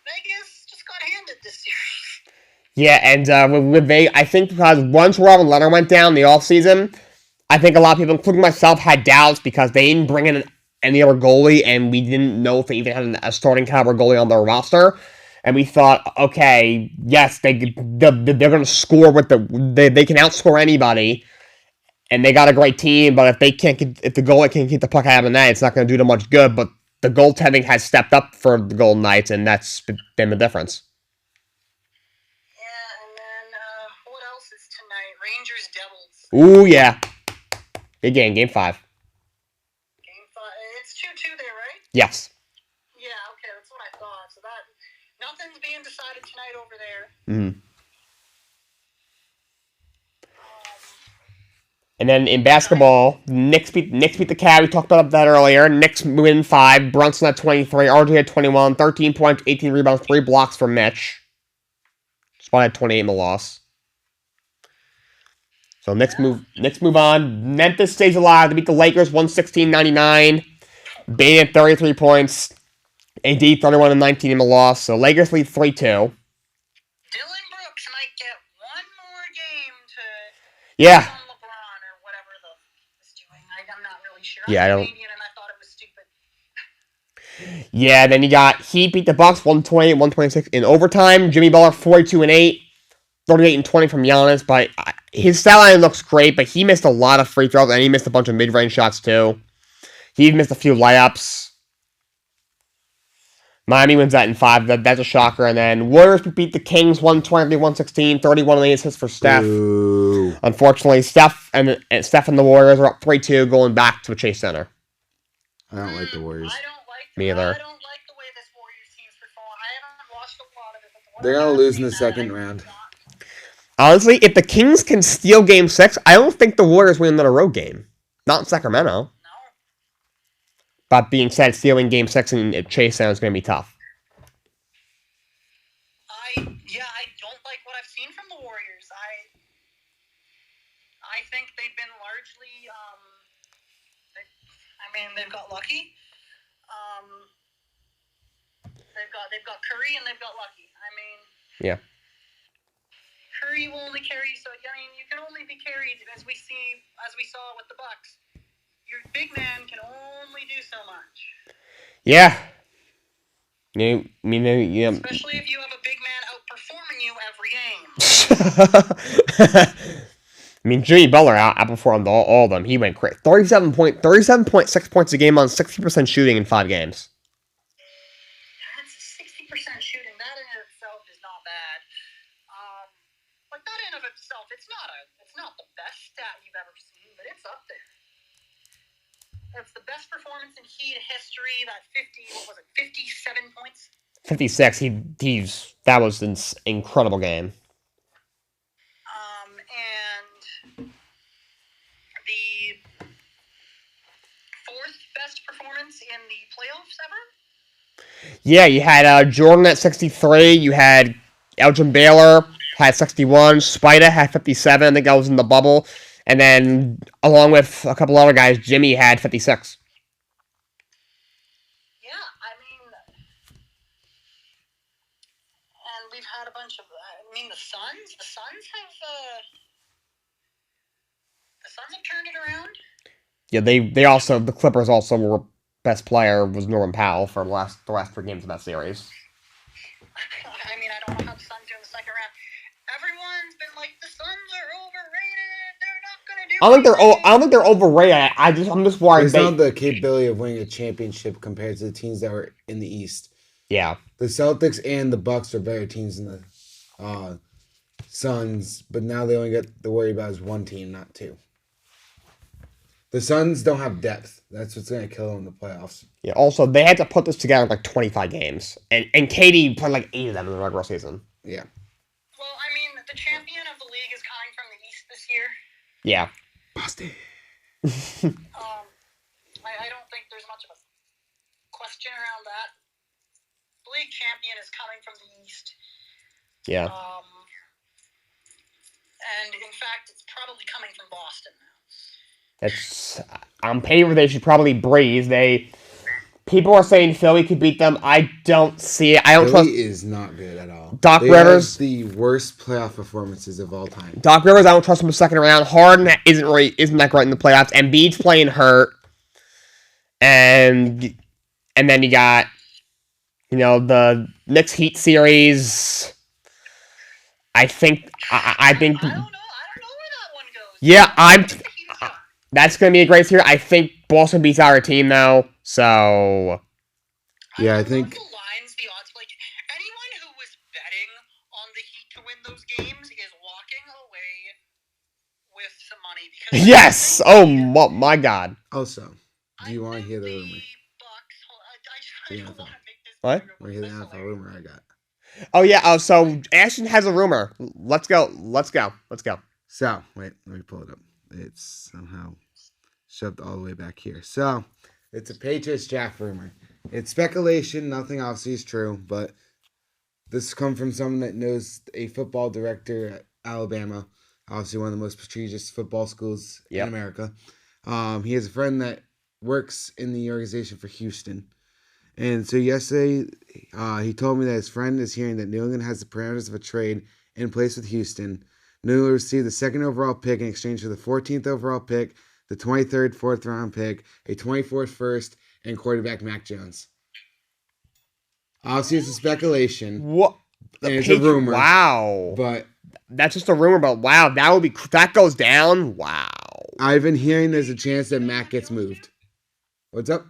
Speaker 3: Vegas just got handed this series.
Speaker 1: Yeah, and with Vegas, I think because once Robin Leonard went down the offseason, I think a lot of people, including myself, had doubts because they didn't bring in any other goalie, and we didn't know if they even had a starting caliber goalie on their roster. And we thought, okay, yes, they're going to score they can outscore anybody, and they got a great team. But if the goalie can't keep the puck out of the net, it's not going to do them much good. But the goaltending has stepped up for the Golden Knights, and that's been the difference.
Speaker 3: Yeah, and then what else is tonight? Rangers Devils.
Speaker 1: Ooh, yeah, big game, Game 5.
Speaker 3: Game 5. It's 2-2 there, right?
Speaker 1: Yes.
Speaker 3: Yeah, okay, that's what I thought. So that nothing's being decided tonight over there.
Speaker 1: Mm-hmm. And then in basketball, Knicks beat the Cavs. We talked about that earlier. Knicks win 5. Brunson at 23. RJ at 21. 13 points, 18 rebounds, 3 blocks for Mitch. Spot at 28 in the loss. So next move on. Memphis stays alive to beat the Lakers 116-99. Bain at 33 points. AD 31-19 in the loss. So Lakers lead 3-2.
Speaker 3: Dylan Brooks might get one more game to
Speaker 1: Yeah.
Speaker 3: on LeBron or whatever he's doing. I'm not really sure.
Speaker 1: Yeah, I
Speaker 3: I'm
Speaker 1: don't.
Speaker 3: Canadian and I thought it was stupid.
Speaker 1: Yeah, then you got Heat beat the Bucks 128-126 in overtime. Jimmy Butler 42-8. 38-20 from Giannis, but his stat line looks great, but he missed a lot of free throws, and he missed a bunch of mid-range shots, too. He missed a few layups. Miami wins that in 5. That's a shocker. And then Warriors beat the Kings 123-116, 31-8 assists for Steph.
Speaker 2: Ooh.
Speaker 1: Unfortunately, Steph and the Warriors are up 3-2, going back to the Chase Center.
Speaker 2: I don't like the Warriors.
Speaker 1: Me either.
Speaker 3: I don't like the way this Warriors team's performing. I haven't watched a lot of it, but
Speaker 2: They're going to lose in the second round.
Speaker 1: Honestly, if the Kings can steal Game 6, I don't think the Warriors win another road game. Not in Sacramento.
Speaker 3: No.
Speaker 1: But being said, stealing Game 6 in Chase Center is going to be tough.
Speaker 3: I don't like what I've seen from the Warriors. I think they've been largely, they've got lucky. They've got Curry and they've got lucky.
Speaker 1: Yeah.
Speaker 3: Curry will only carry you can only be carried as we saw with the Bucks. Your big man can only do so much.
Speaker 1: Yeah. Yeah.
Speaker 3: Especially if you have a big man outperforming you every game.
Speaker 1: Jimmy Butler outperformed all of them. He went crazy. 37.6 points a game on 60% shooting in 5 games.
Speaker 3: That's 60% shooting. That in itself is not bad. But that in of itself, it's not the best stat you've ever seen, but it's up there. That's the best performance in Heat history. That 57 points?
Speaker 1: 56. That was an incredible game.
Speaker 3: And the 4th best performance in the playoffs ever?
Speaker 1: Yeah, you had Jordan at 63. You had Elgin Baylor had 61. Spida had 57. I think that was in the bubble. And then, along with a couple other guys, Jimmy had 56.
Speaker 3: Yeah, and we've had a bunch of, the Suns have turned it around.
Speaker 1: Yeah, they also, the Clippers also were best player was Norman Powell for the last 3 games of that series.
Speaker 3: I don't know how the Suns do in the second round. Everyone's been like, the Suns are overrated. They're not gonna do.
Speaker 1: I don't think they're overrated. I'm just worried.
Speaker 2: There's not the capability of winning a championship compared to the teams that were in the East.
Speaker 1: Yeah.
Speaker 2: The Celtics and the Bucks are better teams than the Suns, but now they only get to worry about is one team, not 2. The Suns don't have depth. That's what's going to kill them in the playoffs.
Speaker 1: Yeah. Also, they had to put this together in like 25 games, and KD played like 8 of them in the regular season.
Speaker 2: Yeah.
Speaker 3: Well, the champion of the league is coming from the East this year.
Speaker 1: Yeah.
Speaker 2: Boston.
Speaker 3: I don't think there's much of a question around that. The league champion is coming from the East.
Speaker 1: Yeah.
Speaker 3: And in fact, it's probably coming from Boston now.
Speaker 1: That's on paper they should probably breeze. People are saying Philly could beat them. I don't see it. I don't
Speaker 2: Philly
Speaker 1: trust.
Speaker 2: is not good at all.
Speaker 1: Doc
Speaker 2: they
Speaker 1: Rivers,
Speaker 2: have the worst playoff performances of all time.
Speaker 1: Doc Rivers, I don't trust him in the second round. Harden isn't that great in the playoffs. Embiid's playing hurt, and then you got the Knicks Heat series. I think.
Speaker 3: I don't know where that one goes.
Speaker 1: Yeah, that's going to be a great series. I think Boston beats our team, though, so...
Speaker 2: Yeah, I think...
Speaker 3: The lines, the odds, anyone who was betting on the Heat to win those games is walking away with some money. Because
Speaker 1: yes! Oh, my God.
Speaker 2: Also, do you want to hear the rumor?
Speaker 3: I don't want to make this...
Speaker 1: What?
Speaker 2: Want to hear the NFL rumor I got?
Speaker 1: Oh, yeah, so Ashton has a rumor. Let's go.
Speaker 2: So, wait, let me pull it up. It's somehow shoved all the way back here. So, it's a Patriots draft rumor. It's speculation. Nothing obviously is true, but this comes from someone that knows a football director at Alabama. obviously one of the most prestigious football schools
Speaker 1: Yep.
Speaker 2: in America. He has a friend that works in the organization for Houston. And so yesterday, he told me that his friend is hearing that New England has the parameters of a trade in place with Houston. New England will receive the 2nd overall pick in exchange for the 14th overall pick, the 23rd, 4th round pick, a 24th first, and quarterback Mac Jones. Obviously, it's a speculation.
Speaker 1: What?
Speaker 2: And it's a rumor.
Speaker 1: Wow.
Speaker 2: But
Speaker 1: that's just a rumor, but wow, that goes down. Wow.
Speaker 2: I've been hearing there's a chance that Mac gets moved. What's up?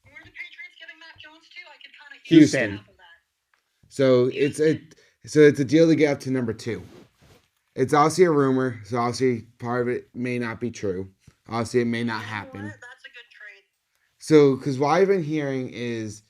Speaker 3: Where are the Patriots giving Mac Jones to? I could kind of
Speaker 1: Houston.
Speaker 3: half of that.
Speaker 2: So it's a deal to get up to number 2. It's obviously a rumor, so obviously part of it may not be true. Obviously, it may not happen.
Speaker 3: That's a good trade.
Speaker 2: So, because what I've been hearing is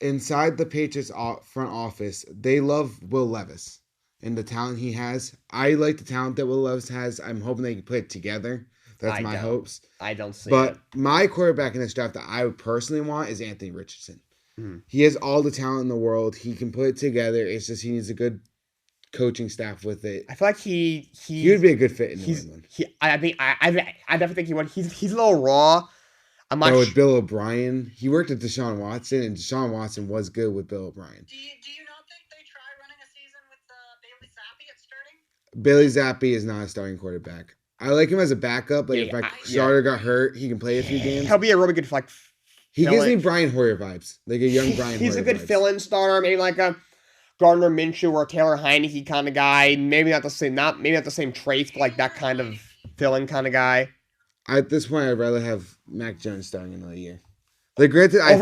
Speaker 2: inside the Patriots front office, they love Will Levis and the talent he has. I like the talent that Will Levis has. I'm hoping they can put it together. That's my hopes.
Speaker 1: I don't see
Speaker 2: But
Speaker 1: it.
Speaker 2: my quarterback in this draft that I would personally want is Anthony Richardson.
Speaker 1: Hmm.
Speaker 2: He has all the talent in the world. He can put it together. It's just he needs a good coaching staff with it.
Speaker 1: I feel like he
Speaker 2: would be a good fit in New England.
Speaker 1: I definitely think he would. He's a little raw. I'm not
Speaker 2: But with Bill O'Brien, he worked with Deshaun Watson, and Deshaun Watson was good with Bill O'Brien.
Speaker 3: Do you not think they try running a season with Bailey Zappi at starting?
Speaker 2: Bailey Zappi is not a starting quarterback. I like him as a backup. Like if my starter got hurt, he can play a few games.
Speaker 1: He'll be a really good
Speaker 2: He gives me Brian Hoyer vibes, like a young Brian Hoyer.
Speaker 1: He's a good fill-in starter, maybe like a Gardner Minshew or Taylor Heineke kind of guy. Maybe not the same traits, but like that kind of fill-in kind of guy.
Speaker 2: At this point, I'd rather have Mac Jones starting another year. Like granted, I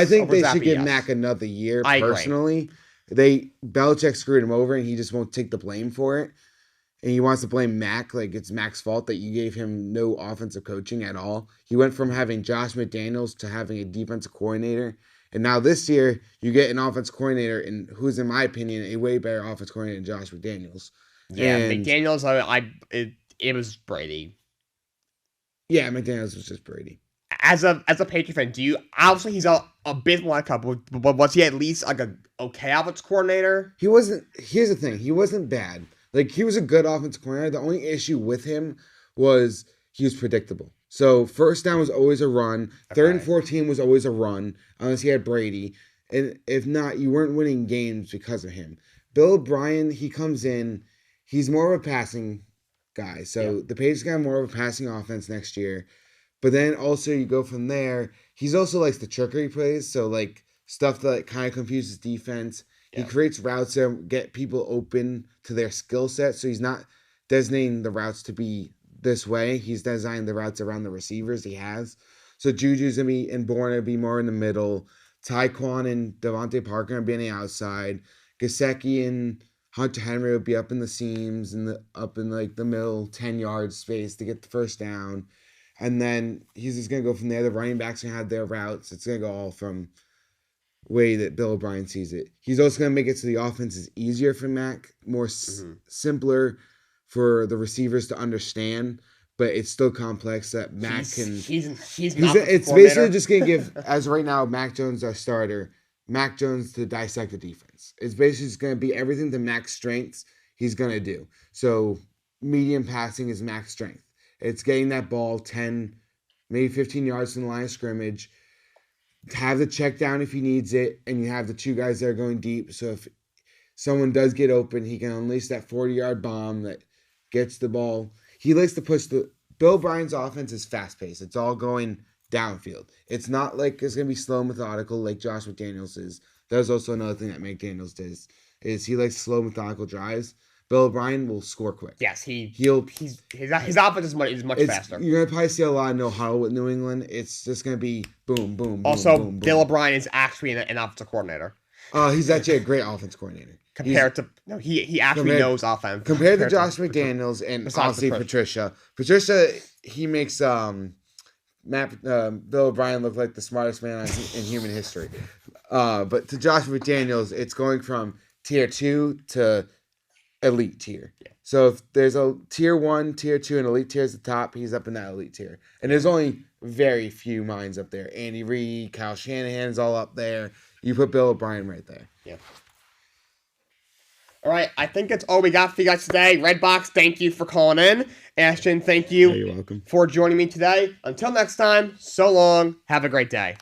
Speaker 2: think they should give Mac another year. Personally, Belichick screwed him over, and he just won't take the blame for it. And he wants to blame Mac, like it's Mac's fault that you gave him no offensive coaching at all. He went from having Josh McDaniels to having a defensive coordinator. And now this year, you get an offensive coordinator, and who's, in my opinion, a way better offensive coordinator than Josh McDaniels.
Speaker 1: Yeah, and McDaniels, it was Brady.
Speaker 2: Yeah, McDaniels was just Brady.
Speaker 1: As a Patriot fan, obviously he's a bit like a couple, but was he at least like a okay offensive coordinator?
Speaker 2: He wasn't. Here's the thing, he wasn't bad. Like, he was a good offensive coordinator. The only issue with him was he was predictable. So, first down was always a run. Third and 14 was always a run, unless he had Brady. And if not, you weren't winning games because of him. Bill O'Brien, he comes in. He's more of a passing guy. So, the Patriots got more of a passing offense next year. But then also you go from there. He's also likes the trickery plays. So, like, stuff that kind of confuses defense. He creates routes that get people open to their skill set. So he's not designating the routes to be this way. He's designing the routes around the receivers he has. So Juju's going to be, and Bourne will be more in the middle. Tyquan and Devontae Parker will be on the outside. Gesicki and Hunter Henry will be up in the seams and up in like the middle 10-yard space to get the first down. And then he's just going to go from there. The running backs are going to have their routes. It's going to go all from way that Bill O'Brien sees it. He's also going to make it so the offense is easier for Mac, more simpler for the receivers to understand, but it's still complex that Mac can. It's basically just going to give, as right now, Mac Jones our starter, Mac Jones to dissect the defense. It's basically just going to be everything to Mac's strengths he's going to do. So medium passing is Mac's strength. It's getting that ball 10, maybe 15 yards from the line of scrimmage. Have the check down if he needs it, and you have the two guys that are going deep. So if someone does get open, he can unleash that 40-yard bomb that gets the ball. He likes to push Bill O'Brien's offense is fast-paced. It's all going downfield. It's not like it's going to be slow and methodical like Josh McDaniels is. That's also another thing that McDaniels does, is he likes slow, methodical drives. Bill O'Brien will score quick.
Speaker 1: Yes, his offense is much faster.
Speaker 2: You're gonna probably see a lot of no huddle with New England. It's just gonna be boom, boom, boom.
Speaker 1: Also,
Speaker 2: boom, boom.
Speaker 1: Bill O'Brien is actually an offensive coordinator.
Speaker 2: He's actually a great offense coordinator.
Speaker 1: He actually knows offense.
Speaker 2: Compared to Josh McDaniels and obviously Patricia. Patricia, he makes Bill O'Brien look like the smartest man in human history. But to Josh McDaniels, it's going from tier 2 to elite tier. Yeah. So if there's a tier 1, tier 2, and elite tier is the top, he's up in that elite tier. And there's only very few minds up there. Andy Reid, Kyle Shanahan's all up there. You put Bill O'Brien right there.
Speaker 1: Yeah. All right, I think that's all we got for you guys today. Redbox, thank you for calling in. Ashton, thank you
Speaker 2: You're welcome.
Speaker 1: for joining me today. Until next time, so long. Have a great day.